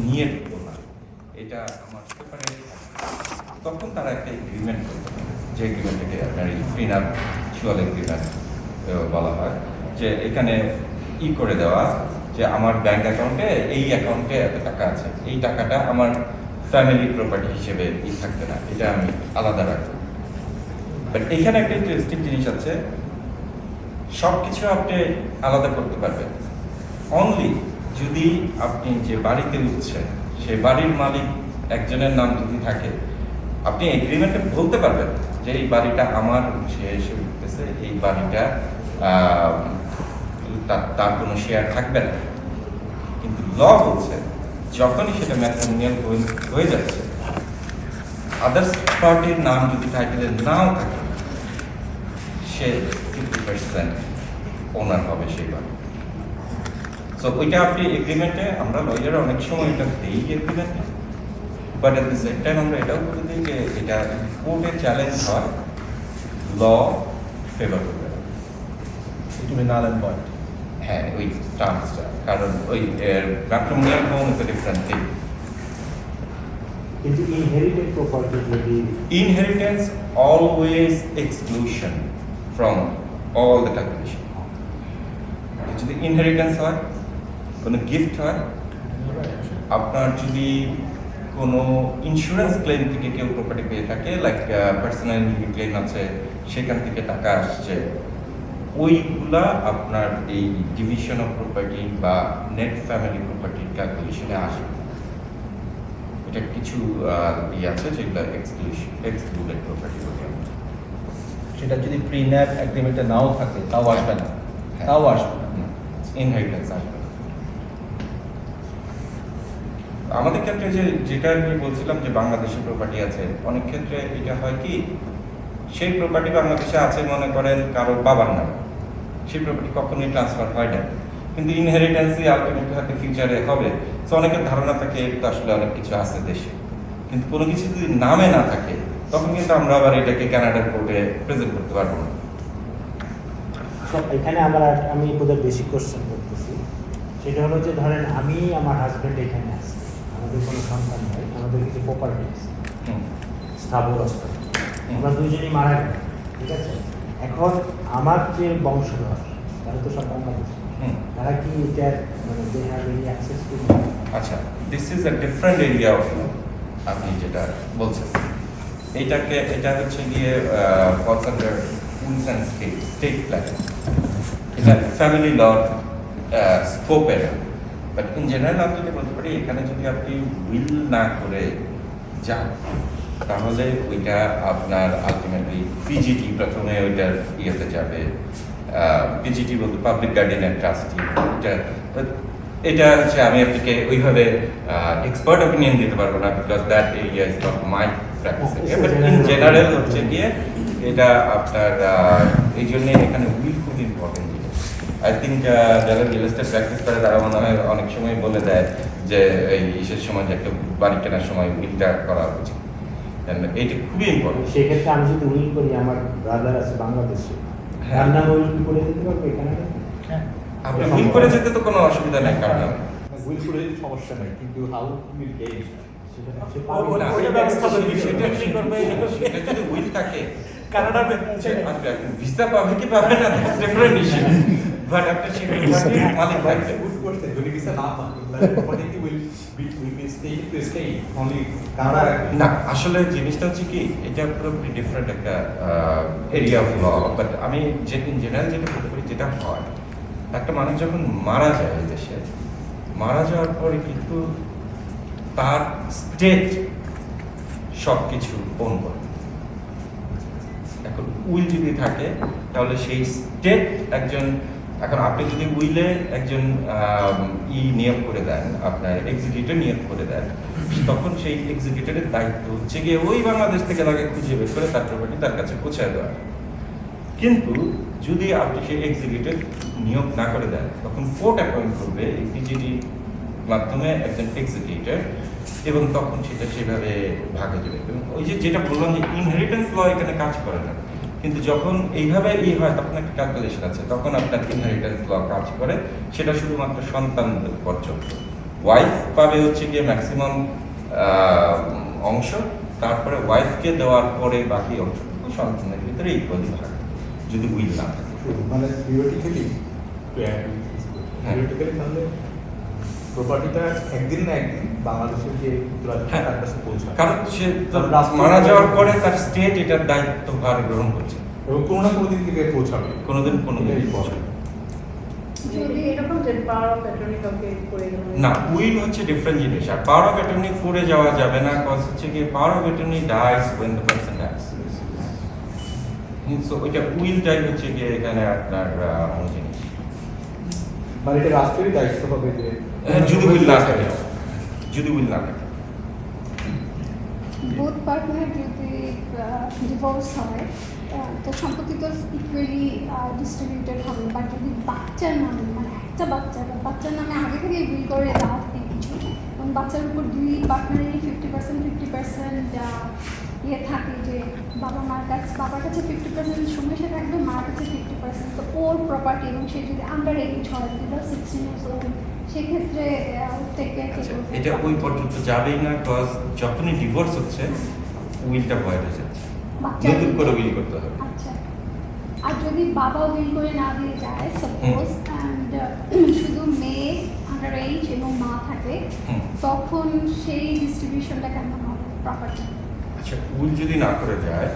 নিয়ে ঢুকবো না, এটা আমার সেপারেট, তখন তারা একটা এগ্রিমেন্ট করতে পারে, যে এগ্রিমেন্টটাকে ম্যারেজ প্রিনাপচুয়াল এগ্রিমেন্ট বলা হয়, যে এখানে করে দেওয়া যে আমার ব্যাংক অ্যাকাউন্টে এই অ্যাকাউন্টে এত টাকা আছে, এই টাকাটা আমার ফ্যামিলি প্রপার্টি হিসেবে থাকবে না, এটা আমি আলাদা রাখবো। বাট এখানে একটা ইন্টারেস্টিং জিনিস আছে, সব কিছু আপনি আলাদা করতে পারবেন অনলি যদি আপনি যে বাড়িতে উঠছেন সেই বাড়ির মালিক একজনের নাম যদি থাকে, আপনি এগ্রিমেন্টে বলতে পারবেন যে এই বাড়িটা আমার, সে এসে উঠতেছে, এই বাড়িটা তার কোনো শেয়ার থাকবে না। কিন্তু ল বলছে যখনই সেটা ম্যাট্রিমোনিয়াল হয়ে যাচ্ছে, আদার্স পার্টির নাম যদি টাইটেলে নাও থাকে, সে 50% ওনার হবে সেই বাড়ি। সো ওইটা আপনি এগ্রিমেন্টে, আমরা লয়াররা অনেক সময় এটা দিই এগ্রিমেন্টে, but at the same time আমরা এটাও বলে দিই যে এটা কোর্টে চ্যালেঞ্জ হয়, ল ফেভার করবে না, it will null and void. হ্যাঁ ওই টার্মসটা, কারণ ওই matrimonial home is a different thing. কিন্তু ইনহেরিটেড প্রপার্টি যদি inheritance always exclusion from all the calculation. যদি ইনহেরিটেন্স হয়, কোনো গিফট হয়, আপনার যদি কোনো ইন্স্যুরেন্স ক্লেম থেকে কেউ প্রপার্টি পেয়ে থাকে, লাইক পার্সোনাল ইনজুরি ক্লেম আছে, সেখান থেকে টাকা আসছে, ওইগুলা আপনার এই ডিভিশন অফ প্রপার্টি বা নেট ফ্যামিলি প্রপার্টির ক্যালকুলেশনে আসবে। এটা কিছু আছে যেগুলো এক্সক্লুডেড প্রপার্টি বলে। সেটা যদি প্রিন্যাপ এগ্রিমেন্টে নাও থাকে তাও আসবে না, তাও আসবে না, ইনহেরিটেন্স আসবে না। আমাদের ক্ষেত্রে যেটা আমি বলছিলাম যে বাংলাদেশি প্রপার্টি আছে, অনেক ক্ষেত্রে এটা হয় কি সেই প্রপার্টি বাংলাদেশে আছে মনে করেন কারো বাবার নাম, সেই প্রপার্টি কখনোই ট্রান্সফার হয় না, কিন্তু ইনহেরিটেন্সই আলটিমেটলি হয়তো ফিউচারে হবে। তো অনেকের ধারণা থাকে তো আসলে অনেক কিছু আছে দেশে, কিন্তু কোনো কিছু যদি নামে না থাকে তখন কিন্তু আমরা আবার এটাকে কানাডার কোর্টে প্রেজেন্ট করতে পারবো না। এখানে আমি বোধহয় বেশি কোশ্চেন করতেছি, সেটা হলো যে ধরেন আমি আমার হাজব্যান্ড এখানে আছি, আমাদের কোনো সন্তান নেই, আমাদের কিছু প্রপার্টি আছে, স্থাবর অস্থাবর, আমরা দুইজনই মারা গেল, ঠিক আছে। এখন আমার যে বংশধর তারা তো সব বাংলাদেশ, তারা কি এটার মানে they have any access to? আচ্ছা, this is a different area of law, আপনি যেটা বলছেন এটা হচ্ছে গিয়ে falls under wills and estate plan, এটা ফ্যামিলি ল স্কোপের। বাট ইন জেনারেল আমি যদি বলতে পারি এখানে যদি আপনি উইল না করে যান তাহলে ওইটা আপনার আলটিমেটলি পিজিটি প্রথমে ওইটার ইয়েতে যাবে, পিজিটি বলতে পাবলিক গার্ডিয়ান অ্যান্ড ট্রাস্টি। এটা হচ্ছে আমি আপনাকে ওইভাবে এক্সপার্ট অপিনিয়ন দিতে পারবো না, because that area is not my practice area. But in general হচ্ছে গিয়ে এটা আপনার এই জন্যে এখানে উইল খুব ইম্পর্টেন্ট জিনিস। আই থিঙ্ক যারা রিয়েল এস্টেট প্র্যাকটিস করে তারা মনে হয় অনেক সময় বলে দেয় যে এই ইসের সময় যে একটা বাড়ি কেনার সময় উইলটা করা উচিত, এইটা খুবই ইম্পর্টেন্ট। সেক্ষেত্রে আমি যদি উইল করি, আমার ব্রাদার আছে বাংলাদেশে, তার নাম উইল করে দিতে পারবো এখানে? আপনি উইল করে যেতে তো কোনো অসুবিধা নাই, কারণ উইল করে সমস্যা নাই, কিন্তু হাউ উইল গেইন সেটা যদি উইল থাকে কানাডা ভিসা পাবে কি পাবে না দ্যাটস ডিফারেন্ট ইস্যু, বাট একটা সেটা মালিক থাকবে। গুড কোশ্চেন, যদি ভিসা না পায় তাহলে প্রপার্টি কি will be stay only Canada? না, আসলে জিনিসটা হচ্ছে কি এটা পুরোপুরি ডিফারেন্ট একটা এরিয়া অফ ল। বাট আমি যে ইন জেনারেল যেটা বলতে পারি, যেটা হয় একটা মানুষ যখন মারা যায় এই দেশে, মারা যাওয়ার পরে কিন্তু তার স্টেট সব কিছু ওন করে। এখন উইল যদি থাকে তাহলে সেই স্টেট একজন, এখন আপনি যদি উইলে একজন নিয়োগ করে দেন, আপনার এক্সিকিউটিভ নিয়োগ করে দেন, তখন সেই এক্সিকিউটিভের দায়িত্ব হচ্ছে গিয়ে ওই বাংলাদেশ থেকে তাকে খুঁজে বের করে তার প্রপার্টি তার কাছে পৌঁছায় দেওয়া। কিন্তু যদি আপনি সেই এক্সিকিউটিভ নিয়োগ না করে দেন, তখন কোর্ট অ্যাপয়েন্ট করবে পিজিটি মাধ্যমে একজন এক্সিকিউটিভ, এবং তখন সেটা সেভাবে ভাগে যাবে। এবং ওই যেটা বললাম যে ইনহেরিটেন্স ল এখানে কাজ করে না, কিন্তু যখন এইভাবে হয় তখন একটা ক্যালকুলেশন আছে, তখন আপনার ইনহেরিটেন্স ল কাজ করে। সেটা শুধুমাত্র সন্তানদের পর্যন্ত। ওয়াইফ পাবে হচ্ছে গিয়ে ম্যাক্সিমাম অংশ, তারপরে ওয়াইফকে দেওয়ার পরে বাকি অংশটুকু সন্তানের ভিতরে ইকুয়ালি ভাগ, যদি উইল না থাকে। মানে থিওরিটিক্যালি তাহলে প্রপার্টিটা একদিন না একদিন বাংলাদেশের যে তার কাছে পৌঁছায়, কারণ সে মারা যাওয়ার পরে তার স্টেট এটার দায়িত্বভার গ্রহণ করছে, এবং কোনো না কোনো দিন থেকে পৌঁছাবে, কোনোদিন পৌঁছাবে যদি এরকম যে পাওয়ার অফ অ্যাটর্নি কাউকে করে দেওয়া না। উইল হচ্ছে ডিফারেন্ট জিনিস, আর পাওয়ার অফ অ্যাটর্নি করে যাওয়া যাবে না, কজ হচ্ছে কি power of attorney dies when the person dies, so ওইটা উইলটাই হচ্ছে গিয়ে এখানে আপনার জিনিস। মানে এটা রাষ্ট্রেরই দায়িত্ব হবে যে যদি উইল না থাকে, যদি উইল না থাকে। বোথ পার্টনার যদি ডিভোর্স হয় তো সম্পত্তি তো ইকুয়ালি ডিস্ট্রিবিউটেড হবে, বাট যদি বাচ্চার নামে মানে একটা বাচ্চার নামে আগে থেকে উইল করে দেওয়া থাকে কিছু, এবং বাচ্চার উপর দুই পার্টনারেরই 50% ইয়ে থাকে যে বাবার কাছে 50% সময় সে থাকবে, মার কাছে 50%, তো ওর প্রপার্টি, এবং সে যদি আন্ডার এজ হয়, 16 years old, সেক্ষেত্রে এটা ওই পর্যন্ত যাবেই না, কজ যখনই ডিভোর্স হচ্ছে উইলটা ভয়েড হয়ে যাচ্ছে, নতুন করে উইল করতে হবে। আচ্ছা, আর যদি বাবা উইল করে না দিয়ে যায় সাপোজ, অ্যান্ড শুধু মেয়ে আন্ডার এজ এবং মা থাকে, তখন সেই ডিস্ট্রিবিউশনটা কেমন হবে প্রপার্টি? আচ্ছা, উইল যদি না করে যায়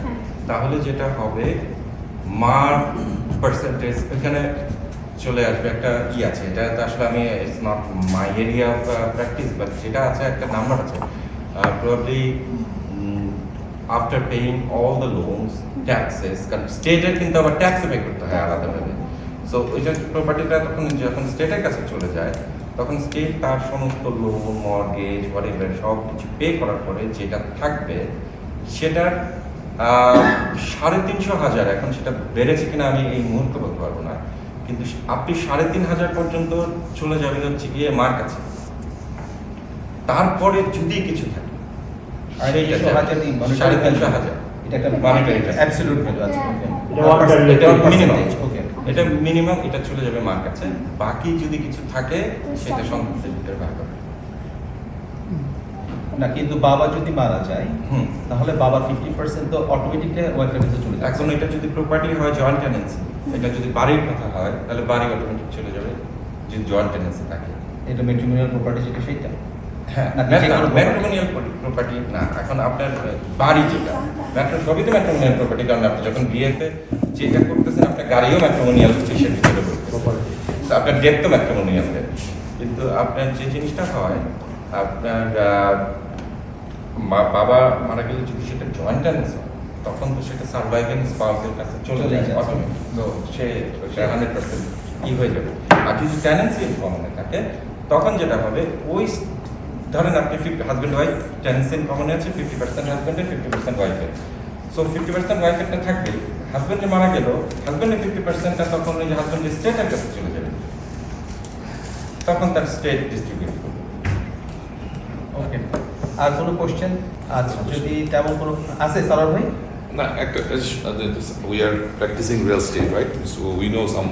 তাহলে যেটা হবে মার পার্সেন্টেজ এখানে চলে আসবে, একটা আছে, এটা তো আসলে আমি it's not my area of practice, but যেটা আছে একটা নাম্বার আছে, probably after paying all the loans taxes, কারণ স্টেটের কিন্তু আবার ট্যাক্স পে করতে হয় আলাদাভাবে, সো ওই যে প্রপার্টিটা তখন যখন স্টেটের কাছে চলে যায় তখন স্টেট তার সমস্ত লোন মর্গেজ হোয়াটএভার সব কিছু পে করার পরে যেটা থাকবে সেটার 350,000, এখন সেটা বেড়েছে কিনা আমি এই মুহূর্তে বলতে পারবো না, কিন্তু আপনি 3,500 পর্যন্ত চলে যাবেন হচ্ছে গিয়ে মার কাছে। তারপরে যদি কিছু থাকে এটা মিনিমাম এটা চলে যাবে মার কাছে, বাকি যদি কিছু থাকে সেটা সম্পত্তির ভিতরে ভাগ হবে না। কিন্তু বাবা যদি মারা যায় তাহলে বাবার 50% তো অটোমেটিক্যালি ওয়াইফের কাছে চলে যায়। এখন এটা যদি প্রপার্টি হয় জয়েন্ট টেনেন্সি, এটা যদি বাড়ির কথা হয় তাহলে বাড়ি অটোমেটিক চলে যাবে যদি জয়েন্ট টেনেন্সি থাকে। এটা ম্যাট্রিমোনিয়াল প্রপার্টি যেটা সেইটা, হ্যাঁ ম্যাট্রিমোনিয়াল প্রপার্টি না। এখন আপনার বাড়ি যেটা সবই তো ম্যাট্রিমোনিয়াল প্রপার্টি, কারণ আপনি যখন বিয়েতে যেটা করতেছেন আপনার গাড়িও ম্যাট্রিমোনিয়াল হিসেবে ভিতরে প্রপার্টি, আপনার ডেট তো ম্যাট্রিমোনিয়াল। কিন্তু আপনার যে জিনিসটা হয় আপনার বাবা মারা গেলে যদি সেটা জয়েন্ট টেনেন্সি হয় তখন তো সেটা সার্ভাইভিং স্পাউসের কাছে চলে যায় অটোমেটিক, তো সে 100% ই হয়ে যাবে। আর যদি টেনেন্সি কমনে থাকে তখন যেটা হবে ওই ধরেন আপনি হাজব্যান্ড ওয়াইফ টেনেন্সি কমনে আছে 50% হাজব্যান্ডের 50% ওয়াইফের, সো 50% ওয়াইফেরটা থাকবে। হাজব্যান্ডে মারা গেল হাজব্যান্ডের 50%টা তখন ওই যে হাজব্যান্ডের স্টেটের কাছে চলে যাবে, তখন তার স্টেট ডিস্ট্রিবিউট করবে। ওকে, আর কোনো কোশ্চেন আছে যদি তেমন কোনো আছে সালার ভাই? No, we are practicing real estate, right? So we know some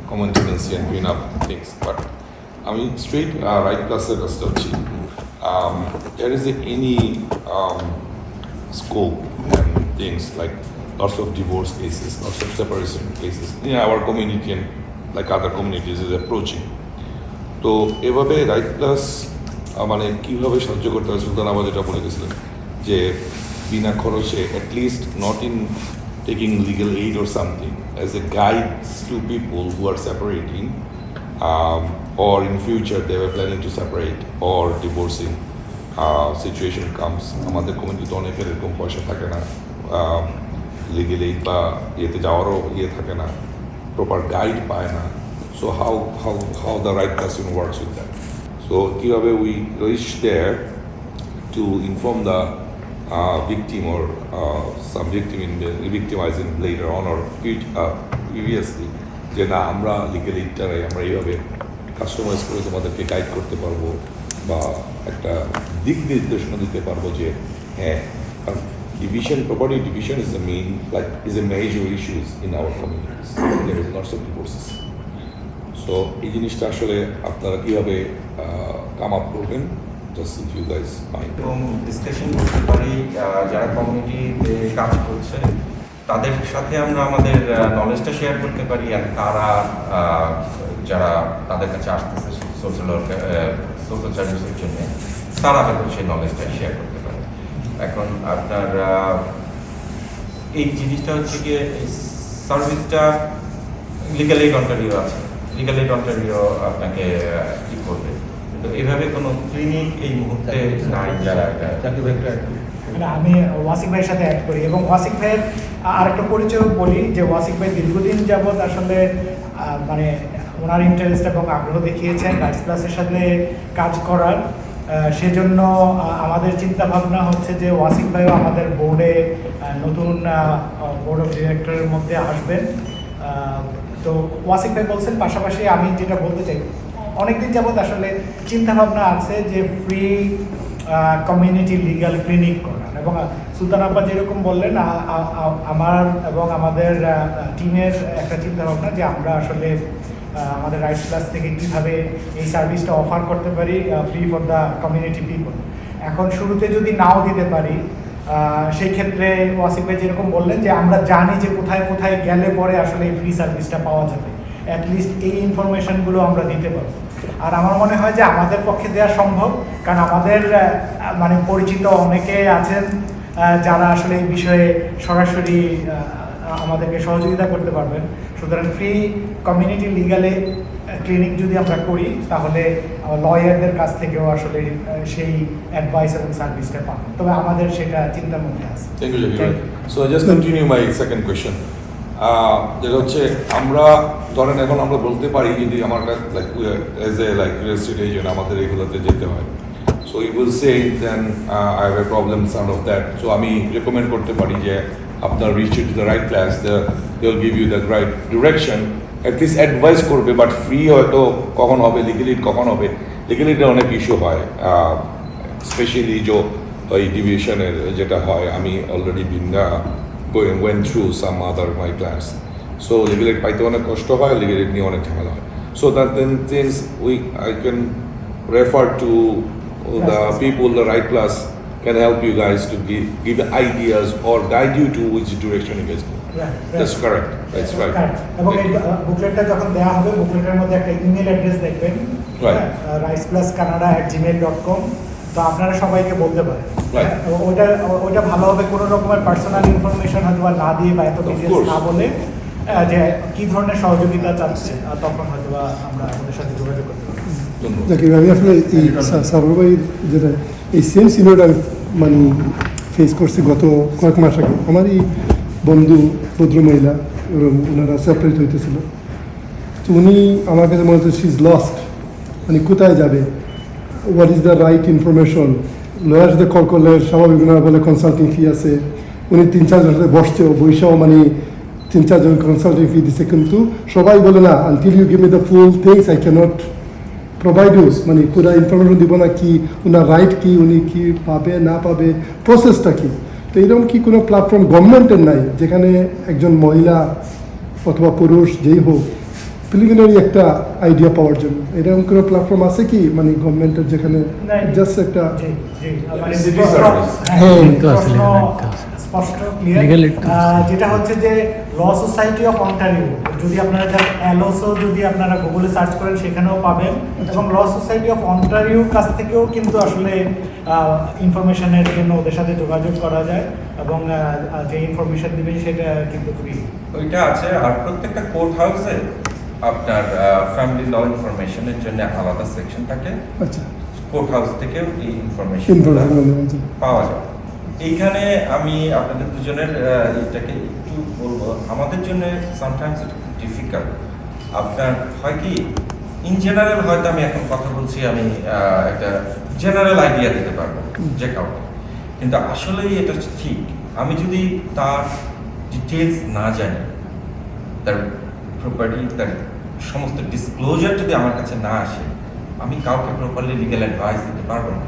common tendency and clean up things. But I mean, straight right plus there is any scope and things like lots of divorce cases, lots of separation cases in our community and like other communities is approaching. So, এভাবে right plus মানে কীভাবে সাহায্য করতে হবে? সুলতান আবার যেটা বলে গেছিলেন যে বিনা খরচে at least not in taking legal aid or something as a guides to people who are separating or in future they were planning to separate or divorcing situation comes. আমাদের কমিউনিটিতে অনেকের এরকম পয়সা থাকে না, লিগাল এইড বা ইয়েতে যাওয়ারও থাকে না, প্রপার গাইড পায় না। So how the right person works with that? So কিভাবে we reach there to inform the victim or some victim in the victimizing later on or previously যে না আমরা লিগাল এইডটারাই আমরা এইভাবে কাস্টমাইজ করে তোমাদেরকে গাইড করতে পারবো বা একটা দিক নির্দেশনা দিতে পারবো যে হ্যাঁ, কারণ division, property division is the main, like, is a major issues in our communities. There is lots of divorces. So এই জিনিসটা আসলে আপনারা কীভাবে কাম আপ করবেন, just if you guys mind. এবং ডিসকাশন করতে পারি যারা কমিউনিটিতে কাজ করছে তাদের সাথে আমরা আমাদের নলেজটা শেয়ার করতে পারি, আর তারা যারা তাদের কাছে আসতেছে সোশ্যাল সার্ভিসের জন্য তারা হয়তো সেই নলেজটা শেয়ার করতে পারে। এখন আপনার এই জিনিসটা হচ্ছে গিয়ে সার্ভিসটা লিগাল এইড অন্টারিও আছে, লিগাল এইড অন্টারিও আপনাকে কি করবে, কিন্তু এভাবে কোনো ক্লিনিক এই মুহূর্তে নাই যারা মানে আমি ওয়াসিক ভাইয়ের সাথে অ্যাড করি এবং ওয়াসিক ভাইয়ের আরেকটা পরিচয় বলি যে ওয়াসিক ভাই দীর্ঘদিন যাবৎ আসলে মানে ওনার ইন্টারেস্ট এবং আগ্রহ দেখিয়েছেন রাইটস প্লাসের সাথে কাজ করার। সেজন্য আমাদের চিন্তা ভাবনা হচ্ছে যে ওয়াসিক ভাইও আমাদের বোর্ডে নতুন বোর্ড অফ ডিরেক্টরের মধ্যে আসবেন। তো ওয়াসিক ভাই বলছেন, পাশাপাশি আমি যেটা বলতে চাই, অনেকদিন যাবৎ আসলে চিন্তাভাবনা আছে যে ফ্রি কমিউনিটি লিগাল ক্লিনিক করার, এবং সুলতান আব্বা যেরকম বললেন আমার এবং আমাদের টিমের একটা চিন্তাভাবনা যে আমরা আসলে আমাদের রাইটস প্লাস থেকে কীভাবে এই সার্ভিসটা অফার করতে পারি free for the community people. এখন শুরুতে যদি নাও দিতে পারি সেই ক্ষেত্রে ওয়াসিক ভাই যেরকম বললেন যে আমরা জানি যে কোথায় কোথায় গেলে পরে আসলে এই ফ্রি সার্ভিসটা পাওয়া যাবে, অ্যাটলিস্ট এই ইনফরমেশনগুলো আমরা দিতে পারবো। আর আমার মনে হয় যে আমাদের পক্ষে দেওয়া সম্ভব, কারণ আমাদের মানে পরিচিত অনেকে আছেন যারা আসলে এই বিষয়ে সরাসরি আমাদেরকে সহযোগিতা করতে পারবেন। সুতরাং ফ্রি কমিউনিটি লিগালে ক্লিনিক যদি আমরা করি তাহলে লয়ারদের কাছ থেকেও আসলে সেই অ্যাডভাইস এবং সার্ভিসটা পাবো, তবে আমাদের সেটা চিন্তার মধ্যে আছে। Thank you, Jackie. So I just continue my second question. যেটা হচ্ছে আমরা ধরেন এখন আমরা বলতে পারি যদি আমার কাছে as a real estate agent আমাদের এগুলোতে যেতে হয়, so you will say then I have a problem sound of that, so আমি রেকমেন্ড করতে পারি যে আপনার reach to the right class, they will give you the right direction, at least advice করবে, বাট ফ্রি হয়তো কখন হবে, লিগেলিটি কখন হবে, লিগেলিটির অনেক ইস্যু হয়, স্পেশালি ওই ডিভিশনের যেটা হয়, আমি already went through some other my class, so legality পাইতে অনেক কষ্ট হয়, লিগেলিটি নিয়ে অনেক ঝামেলা হয়, so that then things I can refer to the people, the right class can help you guys to give ideas or guide you to which direction you guys go. That's correct. That's right. এবং এই বুকলেটটা যখন দেওয়া হবে, বুকলেটের মধ্যে একটা email address দেখবেন, ricepluscanada@gmail.com, তো আপনারা সবাইকে বলতে পারেন। ওইটা ভালো হবে, কোনো রকমের পার্সোনাল ইনফরমেশন হয়তো না দিয়ে বা এত ডিটেইলস না বলে যে কি ধরনের সহযোগিতা চাচ্ছে, তখন হয়তো আমরা আমাদের সাথে যোগাযোগ করতে পারি। আমি আসলে এই সারোয়ার ভাই যেটা এই সেম সিনিয়রটা আমি মানে ফেস করছি গত কয়েক মাস আগে। আমারই বন্ধু ভদ্রমহিলা, ওনারা সেপারেট হইতেছিল, তো উনি আমার কাছে মনে হচ্ছে শি ইজ লস্ট, মানে কোথায় যাবে, what is the right information. Lawyer সাথে কল করলে স্বাভাবিক ওনারা বলে কনসাল্টিং ফি আছে, উনি 3-4 জনের সাথে বসছেও, বৈশাও মানে 3-4 জন কনসাল্টিং ফি দিচ্ছে, কিন্তু সবাই বলে না until you give me the full things I cannot provide use, মানে পুরো ইনফরমেশন দিব না, কি ওনার রাইট কি, উনি কি পাবে না পাবে, প্রসেসটা কি। তো এরকম কি কোনো প্ল্যাটফর্ম গভর্নমেন্টের নাই যেখানে একজন মহিলা অথবা পুরুষ যেই হোক প্রিলিমিনারি একটা আইডিয়া পাওয়ার জন্য এরকম কোনো প্ল্যাটফর্ম আছে কি, মানে গভর্নমেন্টের যেখানে জাস্ট একটা স্পষ্ট ক্লিয়ার, যেটা হচ্ছে যে ল সোসাইটি অফ অন্টারিও, যদি আপনারা এলওসও যদি আপনারা গুগলে সার্চ করেন সেখানেও পাবেন, এবং ল সোসাইটি অফ অন্টারিওর কাছ থেকেও কিন্তু আসলে ইনফরমেশনের জন্য ওদের সাথে যোগাযোগ করা যায়, এবং যে ইনফরমেশন দিবেন সেটা কিন্তু ফ্রি। ওইটা আছে, আর প্রত্যেকটা কোর্ট হাউসে আপনার ফ্যামিলি ল ইনফরমেশনের জন্য আলাদা সেকশন থাকে, আচ্ছা, কোর্ট হাউস থেকেও এই ইনফরমেশন পাওয়া যায়। এইখানে আমি আপনাদের দুজনের এটাকে একটু বলবো, আমাদের জন্য সামটাইমস এটা খুব ডিফিকাল্ট। আপনার হয় কি, ইন জেনারেল হয়তো আমি এখন কথা বলছি, আমি একটা জেনারেল আইডিয়া দিতে পারবো যে কাউকে, কিন্তু আসলেই এটা ঠিক, আমি যদি তার ডিটেলস না জানি, তার প্রপার্টি, তার সমস্ত ডিসক্লোজার যদি আমার কাছে না আসে, আমি কাউকে প্রপারলি লিগ্যাল অ্যাডভাইস দিতে পারবো না।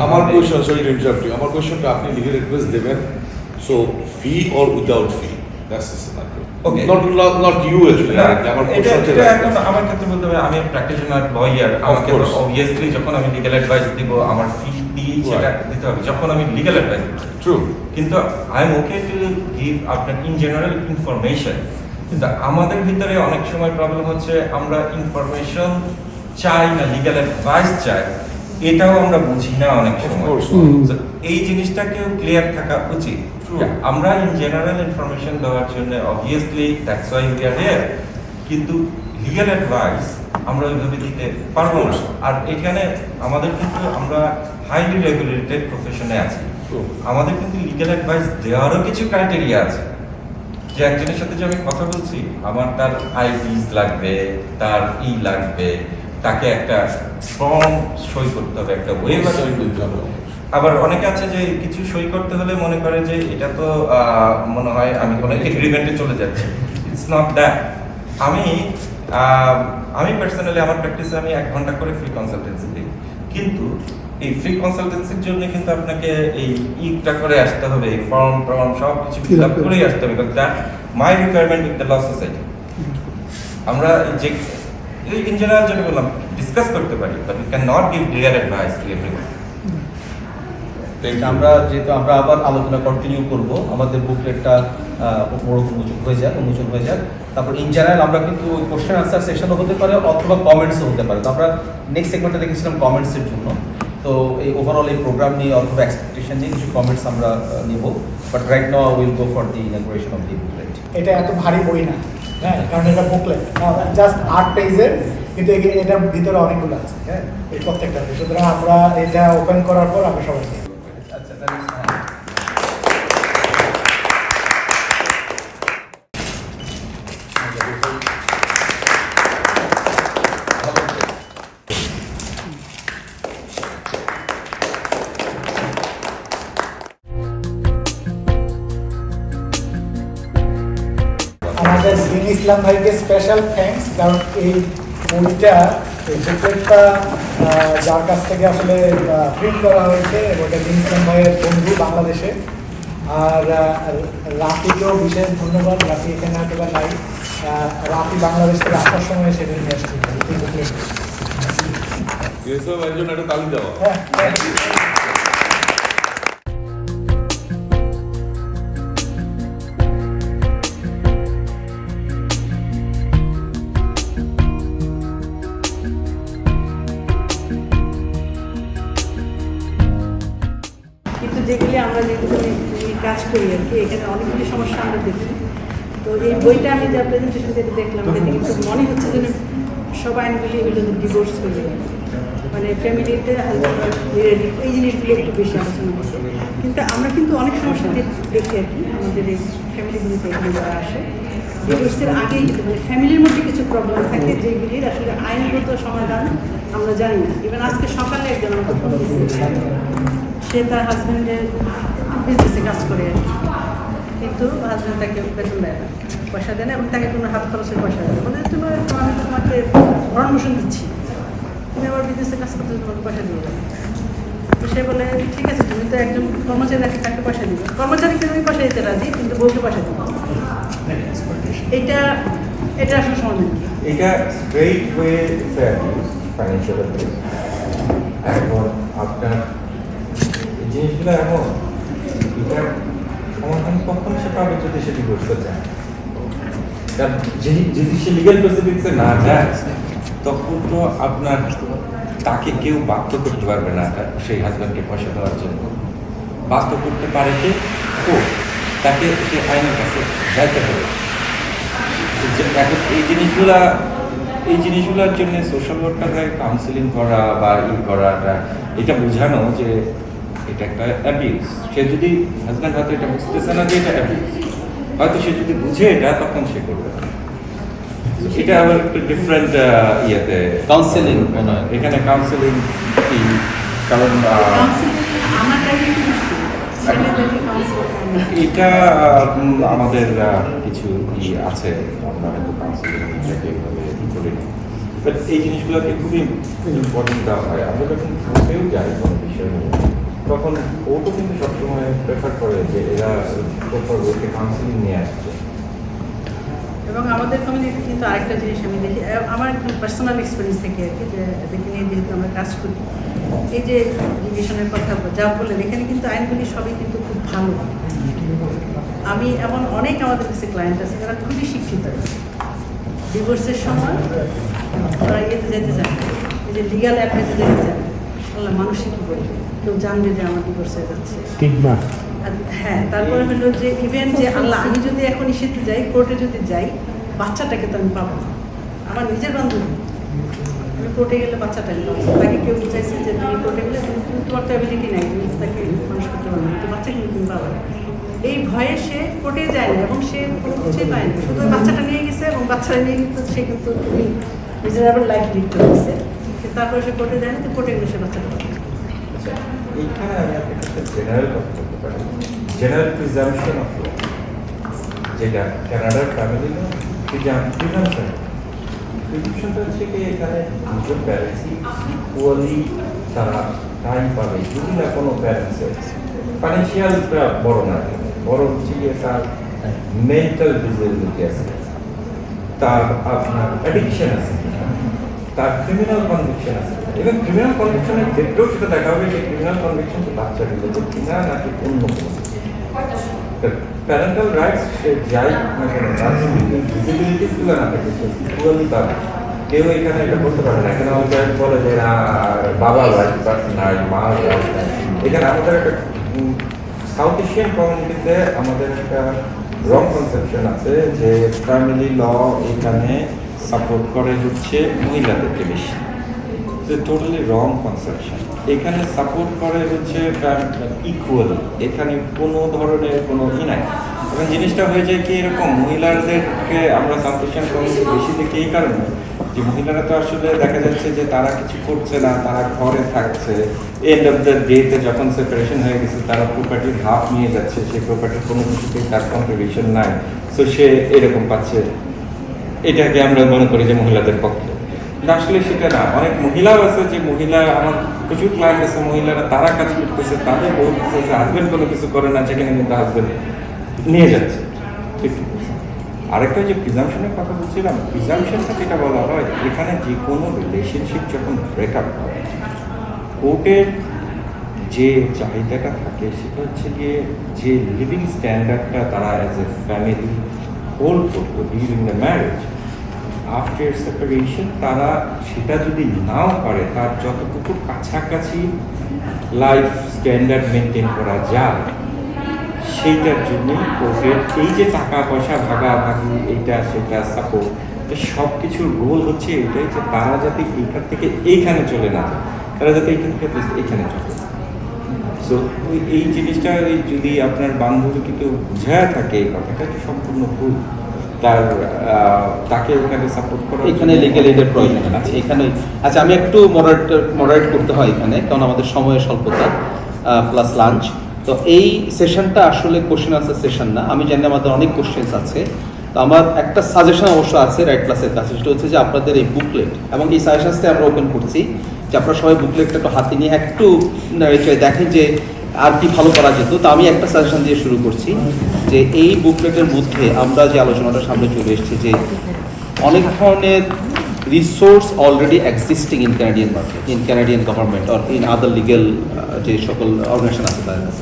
আমার question, sorry to interrupt you, আমার কোয়েশ্চনটা আপনি লিগ্যাল অ্যাডভাইস দেবেন, so fee or without fee, that's it. Okay, not you actually, আমার কোয়েশ্চনটা এখন আমার ক্ষেত্রে বলতে হবে, আমি প্র্যাকটিশনার লয়ার, আমাকে অবভিয়াসলি যখন আমি লিগ্যাল অ্যাডভাইস দিব আমার ফি দিয়ে সেটা দিতে হবে যখন আমি লিগ্যাল অ্যাডভাইস দিব। ট্রু, কিন্তু I am okay to give আপনার ইন জেনারেল ইনফরমেশন, কিন্তু আমাদের ভিতরে অনেক সময় প্রবলেম হচ্ছে আমরা ইনফরমেশন চাই না, লিগ্যাল অ্যাডভাইস চাই, এটাও আমরা বুঝি না অনেক সময়। এই জিনিসটাকেও ক্লিয়ার থাকা উচিত। আমরা ইন জেনারেল ইনফরমেশন দেওয়ার জন্য obviously that's why we are here, কিন্তু লিগ্যাল অ্যাডভাইস আমরা ওইভাবে দিতে পারবো না। আর এখানে আমাদের কিন্তু আমরা হাইলি রেগুলেটেড প্রফেশনে আছি, আমাদের কিন্তু লিগ্যাল অ্যাডভাইস দেওয়ারও কিছু ক্রাইটেরিয়া আছে, যে একজনের সাথে যে আমি কথা বলছি আমার তার আইডিস লাগবে, তার লাগবে, তাকে একটা ফর্ম সই করতে হবে, একটা ওয়েবার সই করতে হবে। আবার অনেকে আছে যে কিছু সই করতে হলে মনে করে যে এটা তো মনে হয় আমি কোনো এগ্রিমেন্টে চলে যাচ্ছি, ইটস নট দ্যাট। আমি পার্সোনালি আমার প্র্যাকটিসে আমি 1 ঘন্টা করে ফ্রি কনসালটেন্সি দিই, কিন্তু এই ফ্রি কনসালটেন্সির জন্য কিন্তু আপনাকে এই ইটা করে আসতে হবে, এই ফর্ম সব কিছু ফিল আপ করেই আসতে হবে, কারণ that my requirement with the law society. আমরা যে ইন জেনারেল যেটা বললাম ডিসকাস করতে পারি, but we can not give clear advice to everyone. আমরা যেহেতু আমরা আবার আলোচনা কন্টিনিউ করব, আমাদের বুকলেটটা উন্মোচন হয়ে যাক, তারপর ইন জেনারেল আমরা কিন্তু কোশ্চেন আনসার সেকশনও হতে পারে অথবা কমেন্টসও হতে পারে। তো আমরা নেক্সট সেগমেন্টে দেখেছিলাম কমেন্টসের জন্য, তো এই ওভারঅল এই প্রোগ্রাম নিয়ে অথবা এক্সপেকটেশন নিয়ে কিছু কমেন্টস আমরা নেব, but right now will go for the inauguration of the booklet. এটা এত ভারী বই না, হ্যাঁ, কারণ এটা বুকলেট জাস্ট 8 পেজের, কিন্তু এটার ভিতরে অনেকগুলো আছে, হ্যাঁ, এই প্রত্যেকটা। সুতরাং আমরা এটা ওপেন করার পর আমরা সবাই ইসলাম ভাইকে স্পেশাল থ্যাঙ্কস, কারণ এই বইটা এই বুকলেটটা যার কাছ থেকে আসলে প্রিন্ট করা হয়েছে ওটা দিন ইসলাম ভাইয়ের বন্ধু বাংলাদেশে। আর রাফিকেও বিশেষ ধন্যবাদ, রাফি এখানে হয়তো বা নাই, রাফি বাংলাদেশ থেকে আসার সময় সেটা নিয়ে আসছে এই বুকলেট। কিন্তু যেগুলি আমরা যেগুলো কাজ করি আর কি, এখানে অনেকগুলি সমস্যা আমরা দেখি। তো এই বইটা আমি যা প্রেজেন্টেশন থেকে দেখলাম, এতে কিন্তু মনে হচ্ছে যেন সব আইনগুলি এগুলো ডিভোর্স করে, মানে ফ্যামিলিতে এই জিনিসগুলো একটু বেশি আলোচনা করছে। কিন্তু আমরা কিন্তু অনেক সমস্যা দেখি আর কি আমাদের এই ফ্যামিলিগুলিতে এখানে যারা আসে, ডিভোর্সের আগেই কিন্তু মানে ফ্যামিলির মধ্যে কিছু প্রবলেম থাকে যেগুলির আসলে আইনগত সমাধান আমরা জানি না। ইভেন আজকে সকালে একজন আমাকে ফোন দিয়েছে, সে তার হাজব্যান্ডের বিজনেসে কাজ করে আর কি, কিন্তু হাজব্যান্ড তাকে বেতন দেয় না, পয়সা দেয় না, এবং তাকে কোনো হাত খরচের পয়সা দেয় না। বলে আমি তোমাকে ভরণ পোষণ দিচ্ছি, তুমি আবার বিজনেসে কাজ করতে তোমাকে পয়সা দিয়ে দেবে। তো সে বলে ঠিক আছে, তুমি তো একজন কর্মচারী রাখি, তাকে পয়সা দিবে, কর্মচারীকে তুমি পয়সা দিতে রাজি, কিন্তু বউকে পয়সা দিবে। এটা আসলে সমাধান কি? এটা স্ট্রেইট ওয়ে ফাইন্যান্সিয়াল অ্যাবিউজ। এখন আপনার জিনিসগুলো এমন, এটা সমাধান কখন সে পাবে যদি সেটি করতে চায়। কারণ যদি সে লিগ্যাল প্রসিডিংসে না যায়, তখন তো আপনার তাকে কেউ বাধ্য করতে পারবে না সেই হাজব্যান্ডকে পয়সা দেওয়ার জন্য। বাধ্য করতে পারে কে? তাকে সে আইনের কাছে যাইতে হবে। এখন এই জিনিসগুলোর জন্য সোশ্যাল ওয়ার্কাররা কাউন্সিলিং করা বা করাটা, এটা বোঝানো যে এটা একটা অ্যাবিউজ। সে যদি হাজব্যান্ড হয়তো এটা বুঝতেছে না যে এটা অ্যাবিউজ, হয়তো সে যদি বুঝে এটা, তখন সে করবে। এটা আবার একটা ডিফারেন্ট ইয়েতে কাউন্সিলিং, এখানে কাউন্সিলিং কি, কারণ এটা আমাদের কিছু আছে, আমরা হয়তো কাউন্সিলিং করি, বাট এই জিনিসগুলোকে খুবই ইম্পর্টেন্ট দেওয়া হয়। আমরা যখন ঘুরতেও যাই কোনো বিষয় নিয়ে, তখন ও তো কিন্তু সবসময় প্রেফার করে যে এরা ওকে কাউন্সিলিং নিয়ে আসছে। এবং আমাদের কমিউনিটি কিন্তু আরেকটা জিনিস আমি দেখি, আমার পার্সোনাল এক্সপিরিয়েন্স থেকে আর কি, যে দেখে নিয়ে যেহেতু আমরা কাজ করি, এই যে ডিভিশনের কথা যা বললেন, এখানে কিন্তু আইনগুলি সবই কিন্তু খুব ভালো। আমি এমন অনেক আমাদের কাছে ক্লায়েন্ট আছে যারা খুবই শিক্ষিত, ডিভোর্সের সময় তারা ইয়েতে যেতে চায়, এই যে লিগাল অ্যাডভাইসে যেতে চায়, আল্লাহ মানুষই কী বলবে, কেউ জানবে যে আমার ডিভোর্স হয়ে যাচ্ছে। হ্যাঁ, তারপরে হলো যে ইভেন যে আল্লাহ আমি যদি এখন ইস্যুতে যাই, কোর্টে যদি যাই, বাচ্চাটাকে তো আমি পাবো না। আমার নিজের বান্ধবী, আমি কোর্টে গেলে বাচ্চাটাকে পাবো, তাকে কেউ বুঝাইছে যে তুমি কোর্টে গেলে তোমার তো অ্যাবিলিটি নাই, তুমি তাকে মানুষ করতে পারবে না, তো বাচ্চা কিন্তু তুমি পাবে না। এই ভয়ে সে কোর্টে যায় না, এবং সে কোনো কিছুই পায় না, শুধু বাচ্চাটা নিয়ে গেছে, এবং বাচ্চাটা নিয়ে কিন্তু সে কিন্তু খুবই মিজারেবল লাইফ লিড করেছে। তারপরে সে কোর্টে যায় না, তো কোর্টে গেলে সে বাচ্চাটা পাবে। এইখানে আমি একটা জেনারেল কথা বলতে পারি, জেনারেল প্রিজাম্পশন অফ ল, যেটা কানাডার ফ্যামিলি ল প্রিজাম্পশনটা হচ্ছে কি, এখানে দুজন প্যারেন্টসই ইকুয়ালি তারা টাইম পাবে, যদি না কোনো প্যারেন্টসের ফাইন্যান্সিয়ালটা বড় না, বড় হচ্ছে গিয়ে তার মেন্টাল ডিসেবিলিটি আছে, তার আপনার অ্যাডিকশন আছে, তার ক্রিমিনাল কনভিকশন আছে। এবং ক্রিমিনাল কনভিকশনের ক্ষেত্রেও সেটা দেখা হবে যে ক্রিমিনাল কনভিকশন তো বাচ্চা রিলেটেড কিনা নাকি অন্য কোনো। প্যারেন্টাল রাইটস সে যাই না কেন, তার ডিসেবিলিটিসগুলো না থাকে, সে ইকুয়ালি পাবে। কেউ এখানে এটা করতে পারে না, এখানে আমাদের বলে যে না বাবা রাইট নাই, মা রাইট নাই। এখানে আমাদের একটা সাউথ এশিয়ান কমিউনিটিতে আমাদের একটা রং কনসেপশন আছে যে ফ্যামিলি ল এখানে সাপোর্ট করে হচ্ছে মহিলাদেরকে বেশি। টোটালি রং কনসেপশন। এখানে সাপোর্ট করে হচ্ছে ইকুয়ালি, এখানে কোনো ধরনের কোনো নাই। এবং জিনিসটা হয়ে যায় কি এরকম, মহিলাদেরকে আমরা সাউথ এশিয়ান কমিউনিটি বেশি দেখি এই কারণে যে মহিলারা তো আসলে দেখা যাচ্ছে যে তারা কিছু করছে না, তারা ঘরে থাকছে, এন্ড অফ দ্য ডেতে যখন সেপারেশন হয়ে গেছে তারা প্রপার্টির হাফ নিয়ে যাচ্ছে, সেই প্রপার্টির কোনো কিছুতেই তার কন্ট্রিবিউশন নাই, সো সে এরকম পাচ্ছে। এটাকে আমরা মনে করি যে মহিলাদের পক্ষে, কিন্তু আসলে সেটা না। অনেক মহিলাও আছে যে মহিলা, আমার প্রচুর ক্লায়েন্ট আছে মহিলারা, তারা কাজ করতেছে, তাদের বলতেছে যে হাজবেন্ড কোনো কিছু করে না, যেখানে কিন্তু হাজবেন্ড নিয়ে যাচ্ছে। আরেকটা যে প্রিজাম্পশনের কথা বলছিলাম, প্রিজাম্পশনটা যেটা বলা হয়, এখানে যে কোনো রিলেশনশিপ যখন ব্রেকআপ হয়, কোর্টের যে চাহিদাটা থাকে সেটা হচ্ছে গিয়ে যে লিভিং স্ট্যান্ডার্ডটা তারা অ্যাজ এ ফ্যামিলি হোল্ড করতো during the marriage, after separation তারা সেটা যদি নাও পারে, তার যতটুকু কাছাকাছি লাইফ স্ট্যান্ডার্ড মেনটেন করা যায় সেইটার জন্যই কোর্টের এই যে টাকা পয়সা ভাগাভাগি এইটা সেটা সাপোর্ট, সব কিছুর গোল হচ্ছে এটাই যে তারা যাতে এইখান থেকে এইখানে চলে না যায়, তারা যাতে এইখান থেকে এইখানে চলে। তো এই জিনিসটা যদি আপনার বান্ধবীকে কেউ বুঝায় থাকে এই কথাটা তো সম্পূর্ণ ভুল, তাকে ওখানে সাপোর্ট করা, এখানে লিগ্যাল এইডের প্রয়োজন আছে এখানে। আচ্ছা, আমি একটু মডারেট করতে হয় এখানে, কারণ আমাদের সময়ের স্বল্পতা প্লাস লাঞ্চ। তো এই সেশনটা আসলে কোশ্চেন আনসার সেশন না, আমি জানি আমাদের অনেক কোশ্চেন্স আছে। তো আমার একটা সাজেশন অবশ্য আছে রাইট ক্লাসের কাছে, সেটা হচ্ছে যে আপনাদের এই বুকলেট এবং এই সাজেশনসটা আমরা ওপেন করছি, যে আপনারা সবাই বুকলেটটা একটু হাতে নিয়ে একটু দেখেন যে আর কি ভালো করা যেত। তো আমি একটা সাজেশন দিয়ে শুরু করছি, যে এই বুকলেটের মধ্যে আমরা যে আলোচনাটা সামনে চলে এসেছি, যে অনেক ধরনের resource already existing in Canadian market, in Canadian government or in other legal যে সকল অর্গানাইজেশন আছে তাদের কাছে,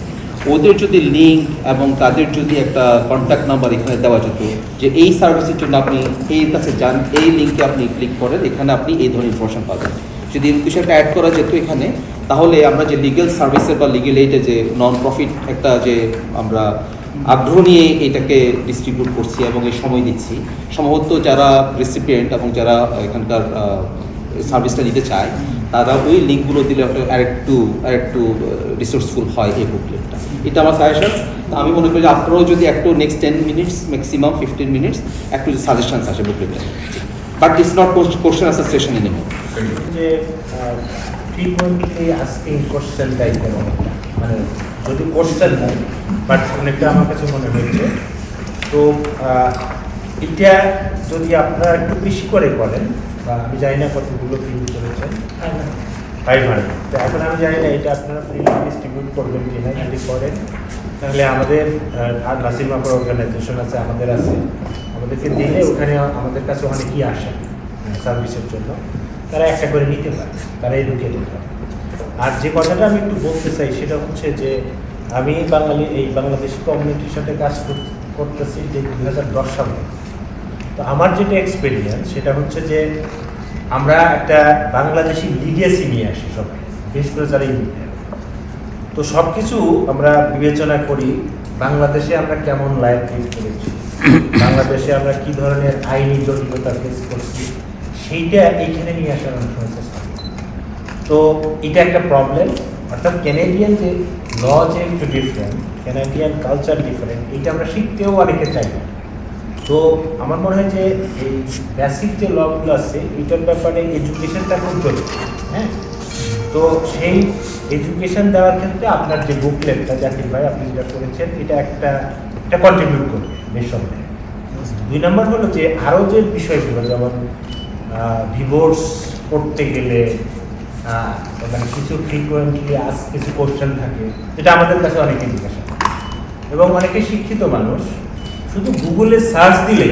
ওদের যদি লিঙ্ক এবং তাদের যদি একটা কন্ট্যাক্ট নাম্বার এখানে দেওয়া যেত, যে এই সার্ভিসের জন্য আপনি এই কাছে যান, এই লিঙ্কে আপনি ক্লিক করেন, এখানে আপনি এই ধরনের ইনফরমেশন পাবেন, যদি কিছু একটা অ্যাড করা যেত এখানে, তাহলে আমরা যে লিগেল সার্ভিসের বা লিগেল এইডে যে নন প্রফিট একটা যে আমরা আগ্রহ নিয়ে এটাকে ডিস্ট্রিবিউট করছি এবং এই সময় দিচ্ছি, সম্ভবত যারা রেসিপিয়েন্ট এবং যারা এখানকার সার্ভিসটা নিতে চায়, তারা ওই লিঙ্কগুলো দিলে আরেকটু রিসোর্সফুল হয় এই বুকলেটটা। এটা আমার সাজেশন। আমি মনে করি যে আপনারাও যদি একটু নেক্সট 10 মিনিটস ম্যাক্সিমাম 15 মিনিটস একটু সাজেশনস আসে বুকলেটটা, but it's not question answer session anymore. যে ফ্রিকুয়েন্টলি আস্কিং কোশ্চেন টাইপের অনেকটা, মানে যদি কোশ্চেন নাই বাট অনেকটা আমার কাছে মনে হয়েছে। তো এটা যদি আপনারা একটু বেশি করে করেন, বা আমি জানি না কতগুলো ফিল করেছেন, 500, তো এখন আমি জানি না এটা আপনারা ফ্রি ডিস্ট্রিবিউট করবেন কি না। যদি করেন তাহলে আমাদের আর নাসিম আপার অর্গানাইজেশন আছে, আমাদেরকে দিলে ওখানে আমাদের কাছে অনেকেই আসে সার্ভিসের জন্য, তারা একটা করে নিতে পারে, তারা এডুকেটেড হয়। আর যে কথাটা আমি একটু বলতে চাই সেটা হচ্ছে যে আমি বাংলাদেশি কমিউনিটির সাথে কাজ করতেছি যে 2010 সালে। তো আমার যেটা এক্সপেরিয়েন্স সেটা হচ্ছে যে আমরা একটা বাংলাদেশি লিগেসি নিয়ে আসি সবাই, বিশেষ করে যারা ইন্ডিয়ান। তো সব কিছু আমরা বিবেচনা করি, বাংলাদেশে আমরা কেমন লাইফ লিড করেছি, বাংলাদেশে আমরা কি ধরনের আইনি জটিলতা ফেস করছি, সেইটা এইখানে নিয়ে আসার অনেক সময় চেষ্টা করি। তো এটা একটা প্রবলেম, অর্থাৎ ক্যানাডিয়ান যে ল যে একটু ডিফারেন্ট, ক্যানাডিয়ান কালচার ডিফারেন্ট, এইটা আমরা শিখতেও অনেকে চাই না। তো আমার মনে হয় যে এই বেসিক যে লগুলো আছে এইটার ব্যাপারে এডুকেশনটা খুব জরুরি। হ্যাঁ, তো সেই এডুকেশন দেওয়ার ক্ষেত্রে আপনার যে বুকলেটটা জাকির ভাই আপনি যেটা করেছেন, এটা একটা কন্ট্রিবিউট করবে নিঃসন্দেহে। 2 নম্বর হলো যে আরও যে বিষয়গুলো, যেমন ডিভোর্স করতে গেলে মানে কিছু ফ্রিকুয়েন্টলি কিছু কোশ্চেন থাকে, যেটা আমাদের কাছে অনেকে জিজ্ঞাসা করে, এবং অনেকে শিক্ষিত মানুষ শুধু গুগলে সার্চ দিলে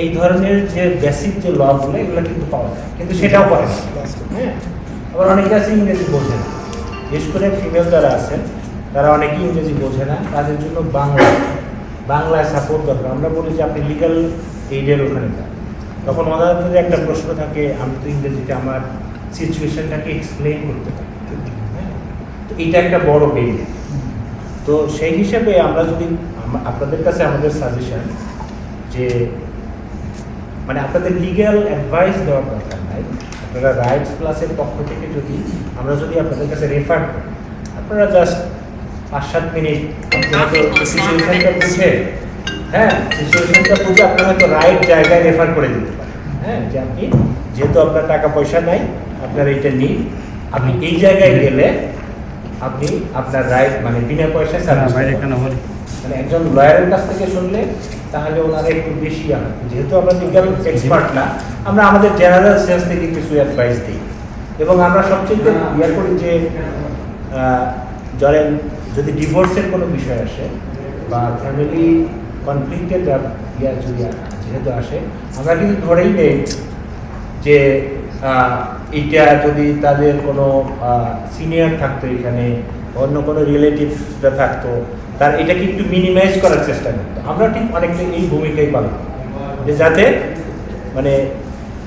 এই ধরনের যে বেসিক যে লগুলো এগুলো কিন্তু পাওয়া যায়, কিন্তু সেটাও পারে না। হ্যাঁ, আবার অনেকে আছে ইংরেজি বোঝে না, বিশেষ করে ফিমেল যারা আছেন তারা অনেকেই ইংরেজি বোঝে না, তাদের জন্য বাংলায় সাপোর্ট দরকার। আমরা বলি যে আপনি লিগাল এইডের ওখানে যান, তখন ওনাদের যদি একটা প্রশ্ন থাকে, আমি তো ইংরেজিতে আমার সিচুয়েশনটাকে এক্সপ্লেন করতে পারি। হ্যাঁ, তো এইটা একটা বড় বেরিয়ার। তো সেই হিসেবে আমরা যদি আপনাদের কাছে আমাদের সাজেশন যে মানে আপনাদের লিগ্যাল অ্যাডভাইস দেওয়ার দরকার নাই, আপনারা রাইটস প্লাসের পক্ষ থেকে যদি আপনাদের কাছে রেফার করেন, আপনারা জাস্ট 5-7 মিনিট সিচুয়েশনটা বুঝে, হ্যাঁ সিচুয়েশনটা বুঝে আপনারা হয়তো রাইট জায়গায় রেফার করে দিতে পারেন। হ্যাঁ, যে আপনি যেহেতু আপনার টাকা পয়সা নাই, আপনার এইটা নিন, আপনি এই জায়গায় গেলে আপনি আপনার রাইট মানে বিনা পয়সায় সার্ভিস, মানে একজন লয়ারের কাছ থেকে শুনলে তাহলে ওনারা একটু বেশি আনেন। যেহেতু আমরা লিগাল এক্সপার্ট না, আমরা আমাদের জেনারেল সেন্স থেকে কিছু অ্যাডভাইস দিই। এবং আমরা সবচেয়ে ইয়ে করি যে ধরেন যদি ডিভোর্সের কোনো বিষয় আসে বা ফ্যামিলি কনফ্লিক্টের যদি যেহেতু আসে, আমরা কিন্তু ধরেই নেই যে এটা যদি তাদের কোনো সিনিয়র থাকতো, এখানে অন্য কোনো রিলেটিভসরা থাকতো, তার এটাকে একটু মিনিমাইজ করার চেষ্টা করতো। আমরা ঠিক অনেকটা এই ভূমিকাই পালন করি, যে যাতে মানে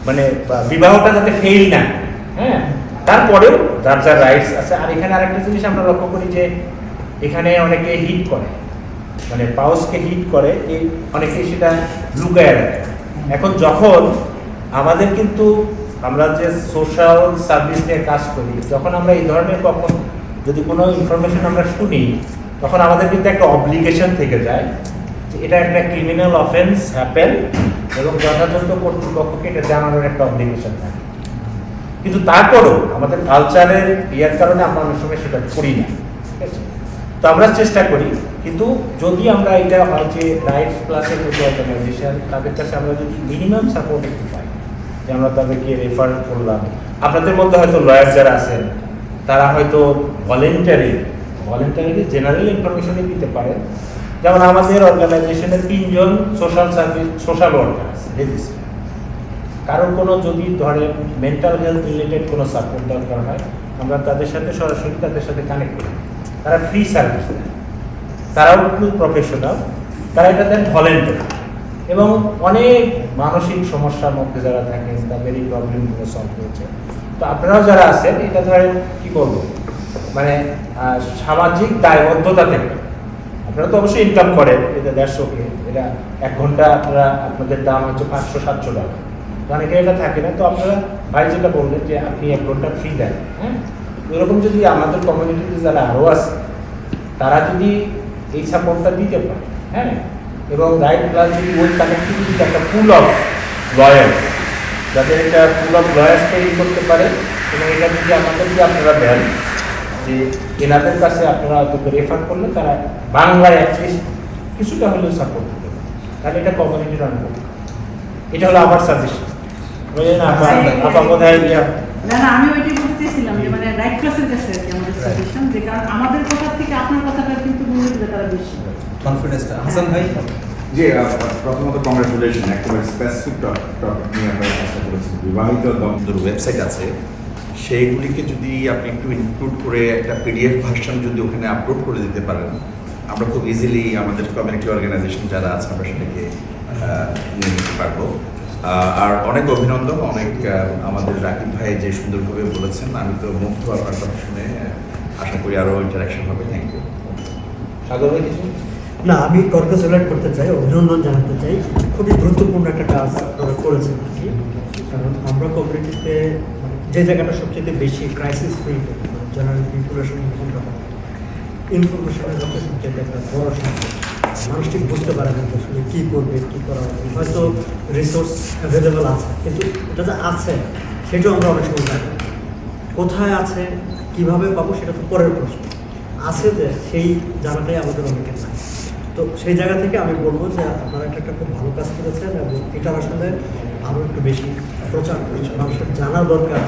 মানে বিবাহটা যাতে ফেল না, হ্যাঁ, তারপরেও যার যার রাইটস আছে। আর এখানে আরেকটা জিনিস আমরা লক্ষ্য করি যে এখানে অনেকে হিট করে, মানে পাউসকে হিট করে, এই অনেকে সেটা লুকায় রাখে। এখন যখন আমাদের কিন্তু আমরা যে সোশ্যাল সার্ভিস নিয়ে কাজ করি, যখন আমরা এই ধরনের কখন যদি কোনো ইনফরমেশন আমরা শুনি, তখন আমাদের কিন্তু একটা অব্লিগেশন থেকে যায় যে এটা একটা ক্রিমিনাল অফেন্স হ্যাপেন এবং যথাযথ কর্তৃপক্ষকে এটা জানানোর একটা অব্লিগেশন থাকে। কিন্তু তারপরেও আমাদের কালচারের ইয়ার কারণে আমরা অনেক সময় সেটা করি না, ঠিক আছে? তো আমরা চেষ্টা করি, কিন্তু যদি আমরা এটা হয় যে রাইটস প্লাসের মতো অর্গানাইজেশন, তাদের কাছে আমরা যদি মিনিমাম সাপোর্ট একটু পাই, যে আমরা তাদেরকে রেফার করলাম। আপনাদের মধ্যে হয়তো লয়ার যারা আছেন, তারা হয়তো ভলেন্টারি জেনারেল ইনফরমেশনই দিতে পারেন। যেমন আমাদের অর্গানাইজেশনের 3 জন সোশ্যাল ওয়ার্কার আছে রেজিস্টার। কারোর কোনো যদি ধরেন মেন্টাল হেলথ রিলেটেড কোনো সাপোর্ট দরকার হয়, আমরা তাদের সাথে সরাসরি তাদের সাথে কানেক্ট করি। তারা ফ্রি সার্ভিস দেন, তারাও খুব প্রফেশনাল, তারা এটা দেন ভলেন্টারি। এবং অনেক মানসিক সমস্যার মধ্যে যারা থাকেন, তাদের এই প্রবলেমগুলো সলভ হয়েছে। তো আপনারাও যারা আছেন, এটা ধরেন কি করবো, মানে সামাজিক দায়বদ্ধতা থেকে আপনারা তো অবশ্যই ইনকাম করেন, এটা 150 এটা 1 ঘন্টা আপনাদের দাম হচ্ছে 500-700 টাকা। অনেকে এটা থাকে না, তো আপনারা ভাই যেটা বললেন যে আপনি 1 ঘন্টা ফ্রি দেন, হ্যাঁ, এরকম যদি আমাদের কমিউনিটিতে যারা আরও আছে তারা যদি এই সাপোর্টটা দিতে পারে, হ্যাঁ, এবং রাইট প্লাস যদি ওই কানেক্টিভিটিতে একটা পুল অফ লয়ার্স, যাদের একটা পুল অফ লয়ার্স তৈরি করতে পারে, এবং এটা যদি আমাদেরকে আপনারা দেন যে এনাদের কাছে আপনারা তোকে রেফার করলে তারা বাংলায় অ্যাটলিস্ট কিছুটা হলেও সাপোর্ট দিতে পারে, তাহলে এটা কমিউনিটি রান করবে। এটা হলো আমার সাজেশন। বুঝলেন না? আপা কোথায় গিয়া না, আমি ওইটাই বলতে চেয়েছিলাম যে মানে রাইট ক্লাসের কাছে আর কি আমাদের সাজেশন, যে কারণ আমাদের কথা থেকে আপনার কথাটা কিন্তু মনে হচ্ছে তারা বেশি কনফিডেন্সটা। হাসান ভাই। জি, প্রথমত কংগ্রেচুলেশন, একেবারে স্পেসিফিক টপিক নিয়ে আপনারা চেষ্টা করেছেন। বিবাহিত দম্পতির ওয়েবসাইট আছে, সেইগুলিকে যদি আপনি একটু ইনক্লুড করে একটা PDF ভার্সন যদি ওখানে আপলোড করে দিতে পারেন, আমরা খুব ইজিলি আমাদের কমিউনিটি অর্গানাইজেশন যারা আছে আমরা সেটাকে নিয়ে নিতে পারবো। আর অনেক অভিনন্দন, অনেক আমাদের রাকিব ভাই যে সুন্দরভাবে বলেছেন, আমি তো মুগ্ধ আপনার কথা শুনে। আশা করি আরও ইন্টারাকশন হবে। Thank you. সাগর ভাই কিছু? না, আমি কনগ্রেচুলেট করতে চাই, অভিনন্দন জানাতে চাই। খুবই গুরুত্বপূর্ণ একটা কাজ আপনারা করেছেন আর কি। কারণ আমরা কমিউনিটিতে যে জায়গাটা সবচেয়ে বেশি ক্রাইসিস ফিল করি, জেনারেল পিপুলেশন ইনফরমেশনের যত সবচেয়ে একটা বড় সমস্যা, মানুষ ঠিক বুঝতে পারে না আসলে কী করবে, কী করা হবে। হয়তো রিসোর্স অ্যাভেলেবেল আছে, কিন্তু এটা যে আছে সেটাও আমরা অনেক সময় জানি। কোথায় আছে, কীভাবে পাবো, সেটা তো পরের প্রশ্ন। আছে যে সেই জানাটাই আমাদের অনেকের নাই। তো সেই জায়গা থেকে আমি বলবো যে আপনারা একটা খুব ভালো কাজ করেছেন, এবং এটা আসলে আরও একটু বেশি প্রচার করেছে, মানুষের জানা দরকার।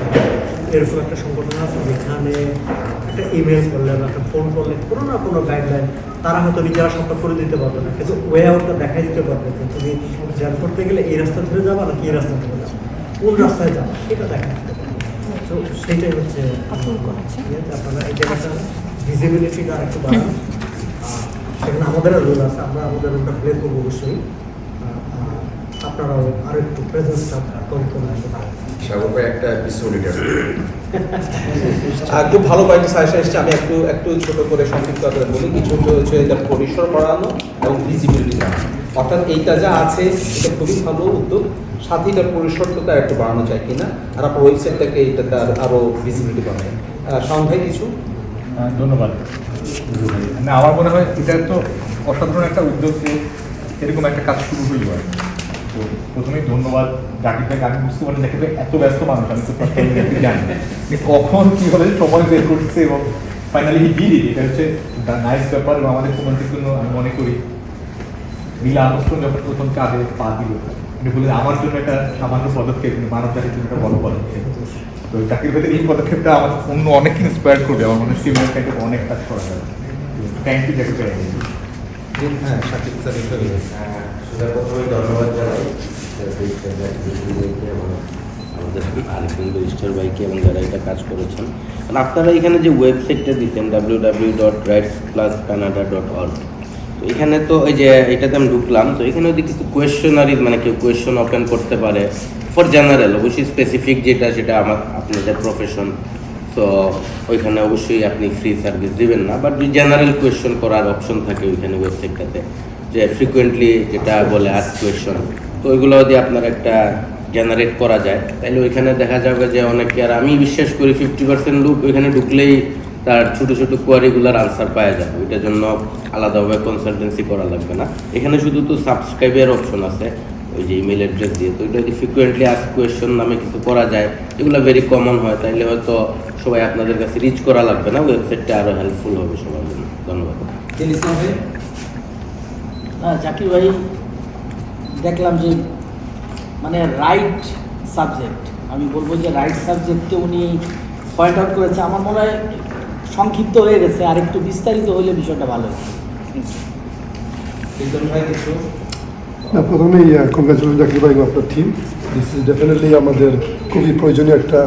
এরকম একটা সংগঠন আছে যেখানে একটা ইমেল করলে বা একটা ফোন করলে কোনো না কোনো গাইডলাইন তারা হয়তো নিজেরা সফল করে দিতে পারবে না, কিন্তু ওয়ে আউটটা দেখাই দিতে পারবে যে তুমি জ্যাম করতে গেলে এই রাস্তা ধরে যাবা নাকি এই রাস্তা ধরে যাবা, কোন রাস্তায় যাবা সেটা দেখা দিতে পারবে। তো সেইটাই হচ্ছে আপনারা এই জায়গাটা ভিজিবিলিটিটা একটু বাড়ান। সেখানে আমাদের রোল আছে, আমরা আমাদের রোলটা প্লে করবো অবশ্যই। আপনারাও আরো একটু প্রেজেন্সটা কম করে আসতে পারেন। একটা এপিসোড খুব ভালো কয়েকটা সাজেশন এসেছে, আমি একটু ছোট করে সংক্ষিপ্ত করে বলি। কিছু হচ্ছে এটা পরিসর বাড়ানো এবং ভিজিবিলিটি বাড়ানো। অর্থাৎ এইটা যা আছে এটা খুবই ভালো উদ্যোগ, সাথে এটার পরিসরটা একটু বাড়ানো যায় কিনা, আর আপনার ওয়েবসাইটটাকে এটাতে আরও ভিজিবিলিটি বাড়ায়। সংখ্যায় কিছু ধন্যবাদ। না, আমার মনে হয় এটা তো অসাধারণ একটা উদ্যোগ যে এরকম একটা কাজ শুরু হইল। তো প্রথমেই ধন্যবাদ জাকির ভাইকে। আমি বুঝতে পারি দেখে এত ব্যস্ত মানুষ, আমি তো জানি যে কখন কী হলে সময় বের করছে এবং ফাইনালি ডিড। এটা হচ্ছে নাইস ব্যাপার এবং আমাদের কমিউনিটির জন্য আমি মনে করি। তো নীলা আর্মস্ট্রং যখন প্রথম চাঁদে পা দিল, উনি বললেন আমার জন্য একটা সামান্য পদক্ষেপ, কিন্তু মানব জাতির জন্য একটা বড় পদক্ষেপ। তো জাকির ভাইয়ের এই পদক্ষেপটা আমার অন্য অনেক ইন্সপায়ার করবে, আমার মনে হয় সিমিলার টাইপের অনেক কাজ করা যাবে। থ্যাংক ইউ জাকির ভাই। হ্যাঁ, সাকিব স্যার হিসেবে প্রথমে ধন্যবাদ জানাই আমাদের আরেকজন ব্যারিস্টার ভাইকে এবং যারা এটা কাজ করেছেন। কারণ আপনারা এখানে যে ওয়েবসাইটটা দিচ্ছেন www.rightsplus.canada.org, তো এখানে তো ওই যে এটাতে আমি ঢুকলাম, তো এখানে ওই কিছু কোয়েশ্চেনারি, মানে কেউ কোয়েশ্চেন ওপেন করতে পারে ফর জেনারেল, অবশ্যই স্পেসিফিক যেটা সেটা আপনাদের প্রফেশন, তো ওইখানে অবশ্যই আপনি ফ্রি সার্ভিস দিবেন না, বাট জেনারেল কোয়েশ্চেন করার অপশন থাকে ওইখানে ওয়েবসাইটটাতে, যে ফ্রিকুয়েন্টলি যেটা বলে আস্ক কোয়েশ্চেন, তো ওইগুলো যদি আপনার একটা জেনারেট করা যায় তাহলে ওইখানে দেখা যাবে যে অনেকে, আর আমি বিশ্বাস করি 50% লোক ওইখানে ঢুকলেই তার ছোটো ছোটো কোয়ারিগুলোর আনসার পাওয়া যাবে, ওইটার জন্য আলাদাভাবে কনসালটেন্সি করা লাগবে না। এখানে শুধু তো সাবস্ক্রাইবের অপশন আছে ওই যে ইমেল অ্যাড্রেস দিয়ে, তো এটা যদি ফ্রিকুয়েন্টলি আস্ক কোয়েশ্চেন নামে কিছু করা যায়, এগুলো ভেরি কমন হয়, তাইলে হয়তো সবাই আপনাদের কাছে রিচ করা লাগবে না, ওয়েবসাইটটা আরও হেল্পফুল হবে সবার জন্য। ধন্যবাদ। জাকির ভাই, দেখলাম যে মানে রাইট সাবজেক্ট, আমি বলবো যে রাইট সাবজেক্টকে উনি পয়েন্ট আউট করেছে। আমার মনে হয় সংক্ষিপ্ত হয়ে গেছে, আর একটু বিস্তারিত হলে বিষয়টা ভালো হতো। না, প্রথমেই কংগ্রেচুলেশন জাকির ভাই, আপনার টিম। দিস ইজ ডেফিনেটলি আমাদের খুবই প্রয়োজনীয় একটা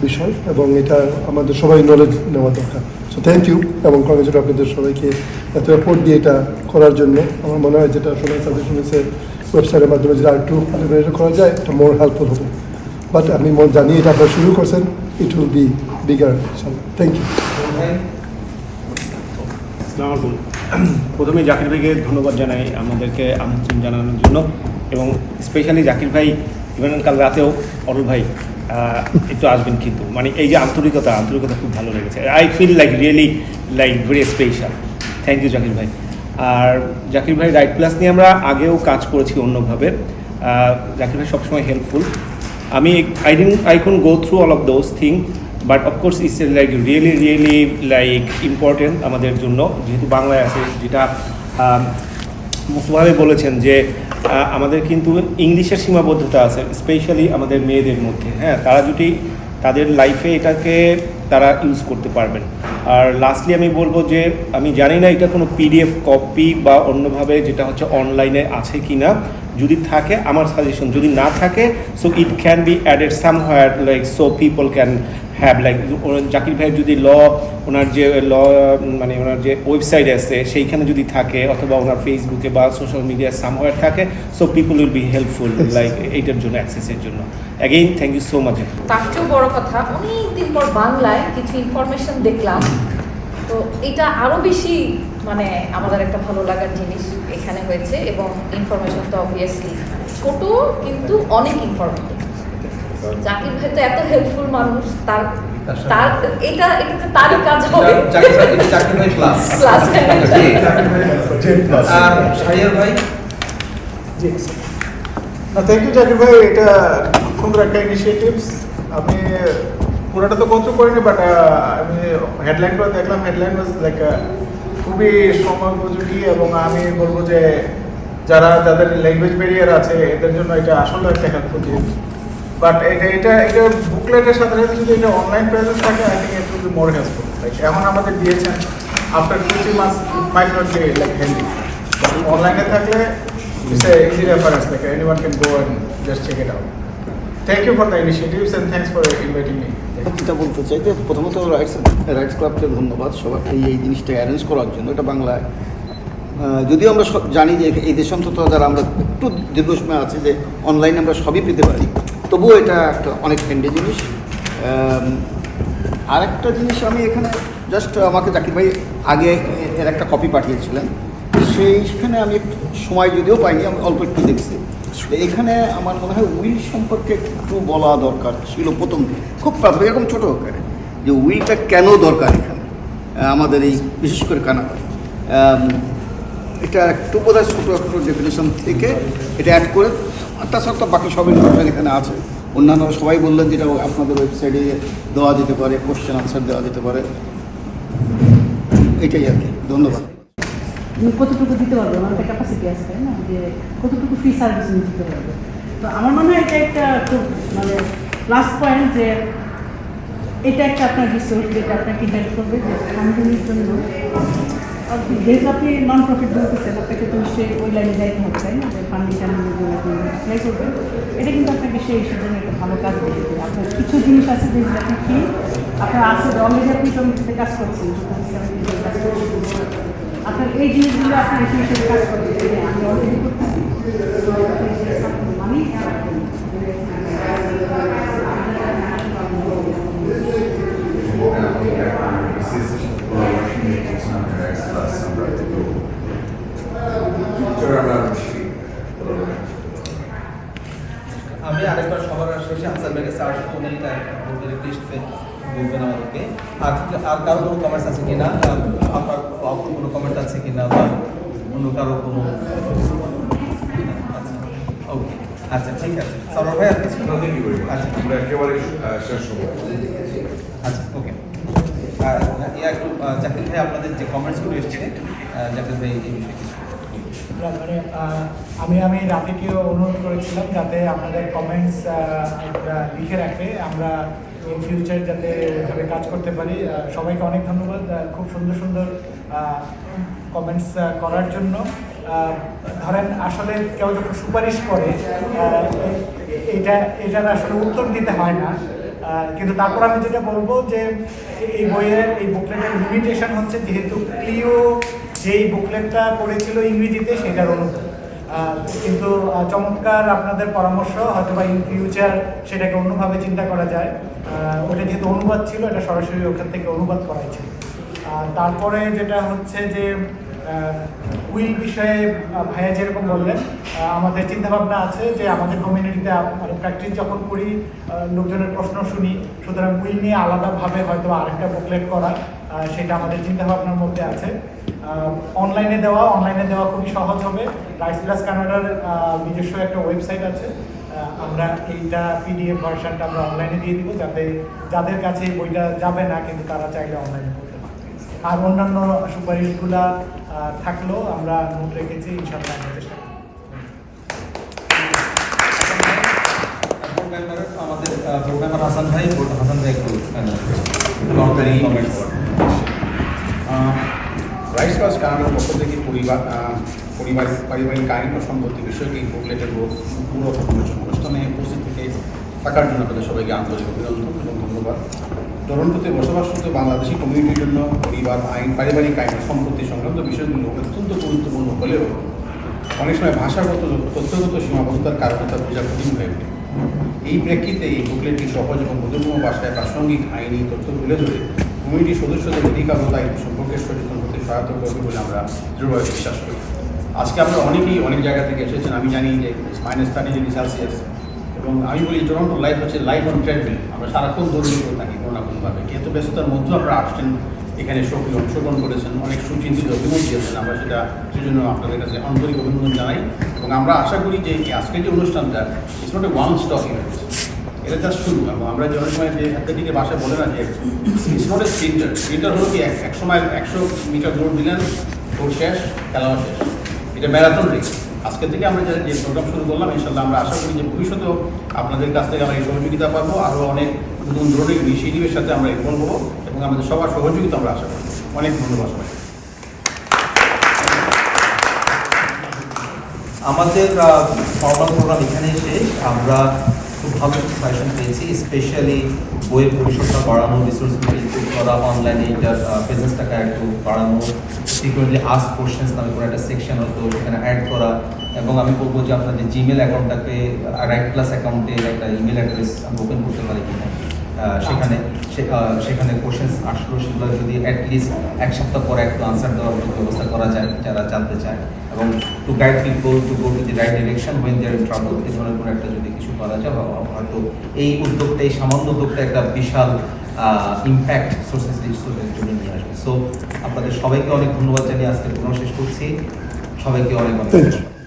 বিষয়, এবং এটা আমাদের সবাই নলেজ নেওয়া দরকার। সো থ্যাংক ইউ, এবং কংগ্রেচুলেশন আপনাদের সবাইকে এত এফোর্ট দিয়ে এটা করার জন্য। আমার মনে হয় যেটা সবাই সাজেশন হয়েছে ওয়েবসাইটের মাধ্যমে যেটা আরেকটু করা যায়, এটা মোর হেল্পফুল হবে। বাট আমি জানি এটা আপনারা শুরু করছেন, it will be bigger. Thank you. আসসালামু আলাইকুম। প্রথমে জাকির ভাইকে ধন্যবাদ জানাই আমাদেরকে আমন্ত্রণ জানানোর জন্য, এবং স্পেশালি জাকির ভাই ইভেন কাল রাতেও অরুল ভাই একটু আসবেন, কিন্তু মানে এই যে আন্তরিকতা খুব ভালো লেগেছে। I feel like really like very special. Thank you Zakir ভাই। আর জাকির ভাই রাইট প্লাস নিয়ে আমরা আগেও কাজ করেছি অন্যভাবে। জাকির ভাই সবসময় helpful. I couldn't go through all of those things, but of course it's like really like important আমাদের জন্য, যেহেতু বাংলায় আছে, যেটা মুস্তফা বলেছেন যে আমাদের কিন্তু ইংলিশের সীমাবদ্ধতা আছে, স্পেশালি আমাদের মেয়েদের মধ্যে। হ্যাঁ, তারা যদি তাদের লাইফে এটাকে তারা ইউজ করতে পারবেন। আর লাস্টলি আমি বলবো যে আমি জানি না এটা কোনো PDF কপি বা অন্যভাবে যেটা হচ্ছে অনলাইনে আছে কি না, যদি থাকে আমার সাজেশন, যদি না থাকে so it can be added সামহার, like so people can have like Zakir ভাইয়ের যদি ওনার যে ওয়েবসাইট আছে সেইখানে যদি থাকে, অথবা ওনার ফেসবুকে বা সোশ্যাল মিডিয়ায় সামহার থাকে, so people will be helpful like এইটার জন্য, অ্যাক্সেসের জন্য। Again thank you so much. তার চেয়েও বড় কথা, অনেকদিন পর বাংলায় কিছু ইনফরমেশন দেখলাম, তো এটা আরও বেশি মানে আমাদের একটা ভালো লাগার জিনিস এখানে হয়েছে, এবং ইনফরমেশন তো অবভিয়াসলি ছোট কিন্তু অনেক ইনফরমেটিভ। জাকির ভাই তো এত হেল্পফুল মানুষ, তার এটা তো তারই কাজ হবে। জাকির ভাই প্লাস আর শাহরিয়ার ভাই। জি, থ্যাংক ইউ জাকির ভাই, এটা সুন্দর একটা ইনিশিয়েটিভস। আমি পুরোটা তো কন্ট্রোল করিনি, বাট আমি হেডলাইনটা দেখলাম, হেডলাইন ওয়াজ লাইক খুবই সময় উপযোগী, এবং আমি বলবো যে যাদের ল্যাঙ্গুয়েজ ব্যারিয়ার আছে এদের জন্য এটা আসলে একটা হেল্পফুল জিনিস। বাট এটা বুকলেটের সাথে সাথে যদি এটা অনলাইন প্রেজেন্স থাকে, I think it will be more helpful. Like এখন আমাদের দিয়েছেন আফটার 2-3 মাস might not be like healthy, অনলাইনে থাকলে it's a easy reference, like anyone can go and just check it out. Thank you for the initiatives and thanks for inviting me. যেটা বলতে চাই যে প্রথমত রাইটস ক্লাবকে ধন্যবাদ সবাই এই জিনিসটা অ্যারেঞ্জ করার জন্য। এটা বাংলায়, যদিও আমরা জানি যে এই দেশ অন্তত যারা আমরা একটু দীর্ঘ সময় আছে যে অনলাইনে আমরা সবই পেতে পারি, তবুও এটা একটা অনেক ফ্রেন্ডলি জিনিস। আরেকটা জিনিস আমি এখানে জাস্ট আমাকে জাকির ভাই আগে এর একটা কপি পাঠিয়েছিলেন, সেইখানে আমি একটু সময় যদিও পাইনি, আমি অল্প একটু দেখছি। এখানে আমার মনে হয় উইল সম্পর্কে একটু বলা দরকার ছিল প্রথম, খুব প্রাথমিক এরকম ছোটো আকারে, যে উইলটা কেন দরকার এখানে আমাদের এই বিশেষ করে কানাডায়। এটা একটু বোধহয় ছোটো একটু ডেফিনেশন থেকে এটা অ্যাড করে, তাছাড়া তো বাকি সব ইনফরমেশন এখানে আছে। অন্যান্য সবাই বললেন যেটা আপনাদের ওয়েবসাইটে দেওয়া যেতে পারে, কোশ্চেন আনসার দেওয়া যেতে পারে, এটাই আর কি। ধন্যবাদ। উনি কতটুকু দিতে পারবে, আমার একটা ক্যাপাসিটি আছে তাই না, যে কতটুকু ফ্রি সার্ভিস উনি দিতে পারবে। তো আমার মনে হয় এটা একটা খুব মানে প্লাস পয়েন্ট, যে এটা একটা আপনার রিসোর্স যেটা আপনাকে হেল্প করবে যে ফান্ডিংয়ের জন্য। যেহেতু আপনি নন প্রফিট বলতেছেন, আপনাকে তো নিশ্চয়ই ওই লাইনে যাইতে হবে তাই না, যে ফান্ডিং টান্ডিংয়ের জন্য আপনি অ্যাপ্লাই করবেন। এটা কিন্তু আপনাকে সেই জন্য একটা ভালো কাজ দিতে হবে। আপনার কিছু জিনিস আছে যেগুলো আপনি কি আপনার আছে অলরেডি আপনি কমিটিতে কাজ করছেন, আপনার এই জিনিসগুলো আপনার এখানে হিসেবে কাজ করতে আমি অলরেডি করতেছি মানে আমি আরেকবার সবার শেষে হাসান ভাইকে স্যার উনি রিকোয়েস্টে বলবেন আমাদেরকে। আর কারো কোনো কমেন্টস আছে কিনা, আপনার কোনো কমেন্ট আছে কিনা, বা অন্য কারো কোনো? ওকে, আচ্ছা ঠিক আছে সরোর ভাই, আর কিছু? আচ্ছা আমরা একেবারে শেষ হবো। আচ্ছা ওকে, একটু জাকির ভাই আপনাদের যে কমেন্টসগুলো এসেছে, জাকির ভাই এই বিষয়ে কিছু? মানে আমি রাফিকেও অনুরোধ করেছিলাম যাতে আপনাদের কমেন্টস লিখে রাখে, আমরা ইন ফিউচার যাতে ওইভাবে কাজ করতে পারি। সবাইকে অনেক ধন্যবাদ খুব সুন্দর সুন্দর কমেন্টস করার জন্য। ধরেন আসলে কেউ যখন সুপারিশ করে এটার আসলে উত্তর দিতে হয় না, কিন্তু তারপর আমি যেটা বলবো যে এই বইয়ের এই বুকলেটের লিমিটেশন হচ্ছে যেহেতু ক্লিও যেই বুকলেটটা করেছিল ইংরেজিতে সেটার অনুবাদ, কিন্তু চমৎকার আপনাদের পরামর্শ, হয়তো বা ইন ফিউচার সেটাকে অন্যভাবে চিন্তা করা যায়। ওটা যেহেতু অনুবাদ ছিল, এটা সরাসরি ওখান থেকে অনুবাদ করাই ছিল। তারপরে যেটা হচ্ছে যে উইল বিষয়ে ভাইয়া যেরকম বললেন, আমাদের চিন্তাভাবনা আছে যে আমাদের কমিউনিটিতে মানে প্র্যাকটিস যখন করি লোকজনের প্রশ্ন শুনি, সুতরাং উইল নিয়ে আলাদাভাবে হয়তো আরেকটা বুকলেট করা, সেটা আমাদের চিন্তাভাবনার মধ্যে আছে। অনলাইনে দেওয়া খুবই সহজ হবে। রাইটস প্লাস কানাডার নিজস্ব একটা ওয়েবসাইট আছে, আমরা এইটা পিডিএফ ভার্সনটা আমরা অনলাইনে দিয়ে দিব, যাতে যাদের কাছে এই বইটা যাবে না কিন্তু তারা চাইলে অনলাইনে করতে পারে। আর অন্যান্য সুপারিশগুলা থাকলেও আমরা নোট রেখেছি, ইনশাআল্লাহ আমরা চেষ্টা করব। আমাদের প্রোগ্রামার হাসান ভাই একটু রাইটস প্লাস কানাডার পক্ষ থেকে পারিবারিক আইন ও সম্পত্তি বিষয়কে এই বুকলেটের পুরো অনুষ্ঠানে উপস্থিত থেকে থাকার জন্য আপনাদের সবাইকে আন্তরিক অভিনন্দন এবং ধন্যবাদ। টরন্টোতে বসবাসরত বাংলাদেশি কমিউনিটির জন্য পরিবার আইন, পারিবারিক আইন ও সম্পত্তি সংক্রান্ত বিষয়গুলো অত্যন্ত গুরুত্বপূর্ণ হলেও অনেক সময় ভাষাগত তথ্যগত সীমাবদ্ধতার কারণে তা বোঝা কঠিন হয়ে ওঠে। এই প্রেক্ষিতে এই বুকলেটটি সহজ এবং বোধগম্য ভাষায় প্রাসঙ্গিক আইনি তথ্য তুলে ধরে কমিউনিটির সদস্যদের অধিকার ও দায়িত্ব সম্পর্কে সচেতন হতে সহায়তা করবে বলে আমরা দৃঢ়ভাবে বিশ্বাস করি। আজকে আমরা অনেকেই অনেক জায়গা থেকে এসেছেন, আমি জানি যে -30°C, এবং আমি বলি টরন্টো লাইফ হচ্ছে লাইফ অন ট্রেডমিল। আমরা সারাক্ষণ দৌড়ে করে থাকি কোনো না কোনোভাবে, কিন্তু ব্যস্ততার মধ্যেও আপনারা আসছেন, এখানে সক্রিয় অংশগ্রহণ করেছেন, অনেক সুচিন্তিত অভিমত দিয়েছেন। আমরা সেজন্য আপনাদের কাছে আন্তরিক অভিনন্দন জানাই এবং আমরা আশা করি যে আজকের যে অনুষ্ঠানটা it's not a one stop event, এটা জাস্ট শুরু। এবং আমরা যে অনেক সময় যে অ্যাথলেটিকের ভাষায় বলে না যে ইটস নট এ স্প্রিন্টার হলো কি এক সময় 100 মিটার দৌড় দিলেন, দৌড় শেষ, খেলাও শেষ, এটা ম্যারাথন রেস। আজকে থেকে আমরা যে প্রোগ্রাম শুরু করলাম, ইনশাআল্লাহ আমরা আশা করি যে ভবিষ্যতেও আপনাদের কাছ থেকে আমরা এই সহযোগিতা পাবো, আরও অনেক নতুন ধরনের ইনিশিয়েটিভের সাথে আমরা ইনভলভ হবো এবং আমাদের সবার সহযোগিতা আমরা আশা করি। অনেক ধন্যবাদ সবাই। আমাদের ফর্মাল প্রোগ্রাম এখানে শেষ। আমরা খুব ভালো সাজেশন পেয়েছি, স্পেশালি বইয়ের পরিসরটা বাড়ানো, রিসোর্সগুলো ইনক্লুড করা, অনলাইনে এটার প্রেজেন্সটাকে একটু বাড়ানো, ফ্রিকুয়েন্টলি আস্ক কোশ্চেন্স নামে করে একটা সেকশন হতো সেখানে অ্যাড করা, এবং আমি বলবো যে আপনাদের জিমেল অ্যাকাউন্টটাকে রাইট প্লাস অ্যাকাউন্টে একটা ইমেল অ্যাড্রেস আমরা ওপেন করতে পারি কিনা, সেখানে কোশ্চেন্স আসলো, সেগুলো যদি অ্যাটলিস্ট এক সপ্তাহ পরে একটু আনসার দেওয়ার ব্যবস্থা করা যায় যারা জানতে চায়, এবং to guide people to go to the right direction when they are in trouble, এই ধরনের কোনো একটা যদি কিছু করা যায়, হয়তো এই উদ্যোগটা, এই সামান্য উদ্যোগটা একটা বিশাল ইম্প্যাক্ট সোর্সেস জন্য নিয়ে আসবে। সো আপনাদের সবাইকে অনেক ধন্যবাদ জানিয়ে আজকে প্রোগ্রাম শেষ করছি। সবাইকে অনেক অনেক ধন্যবাদ।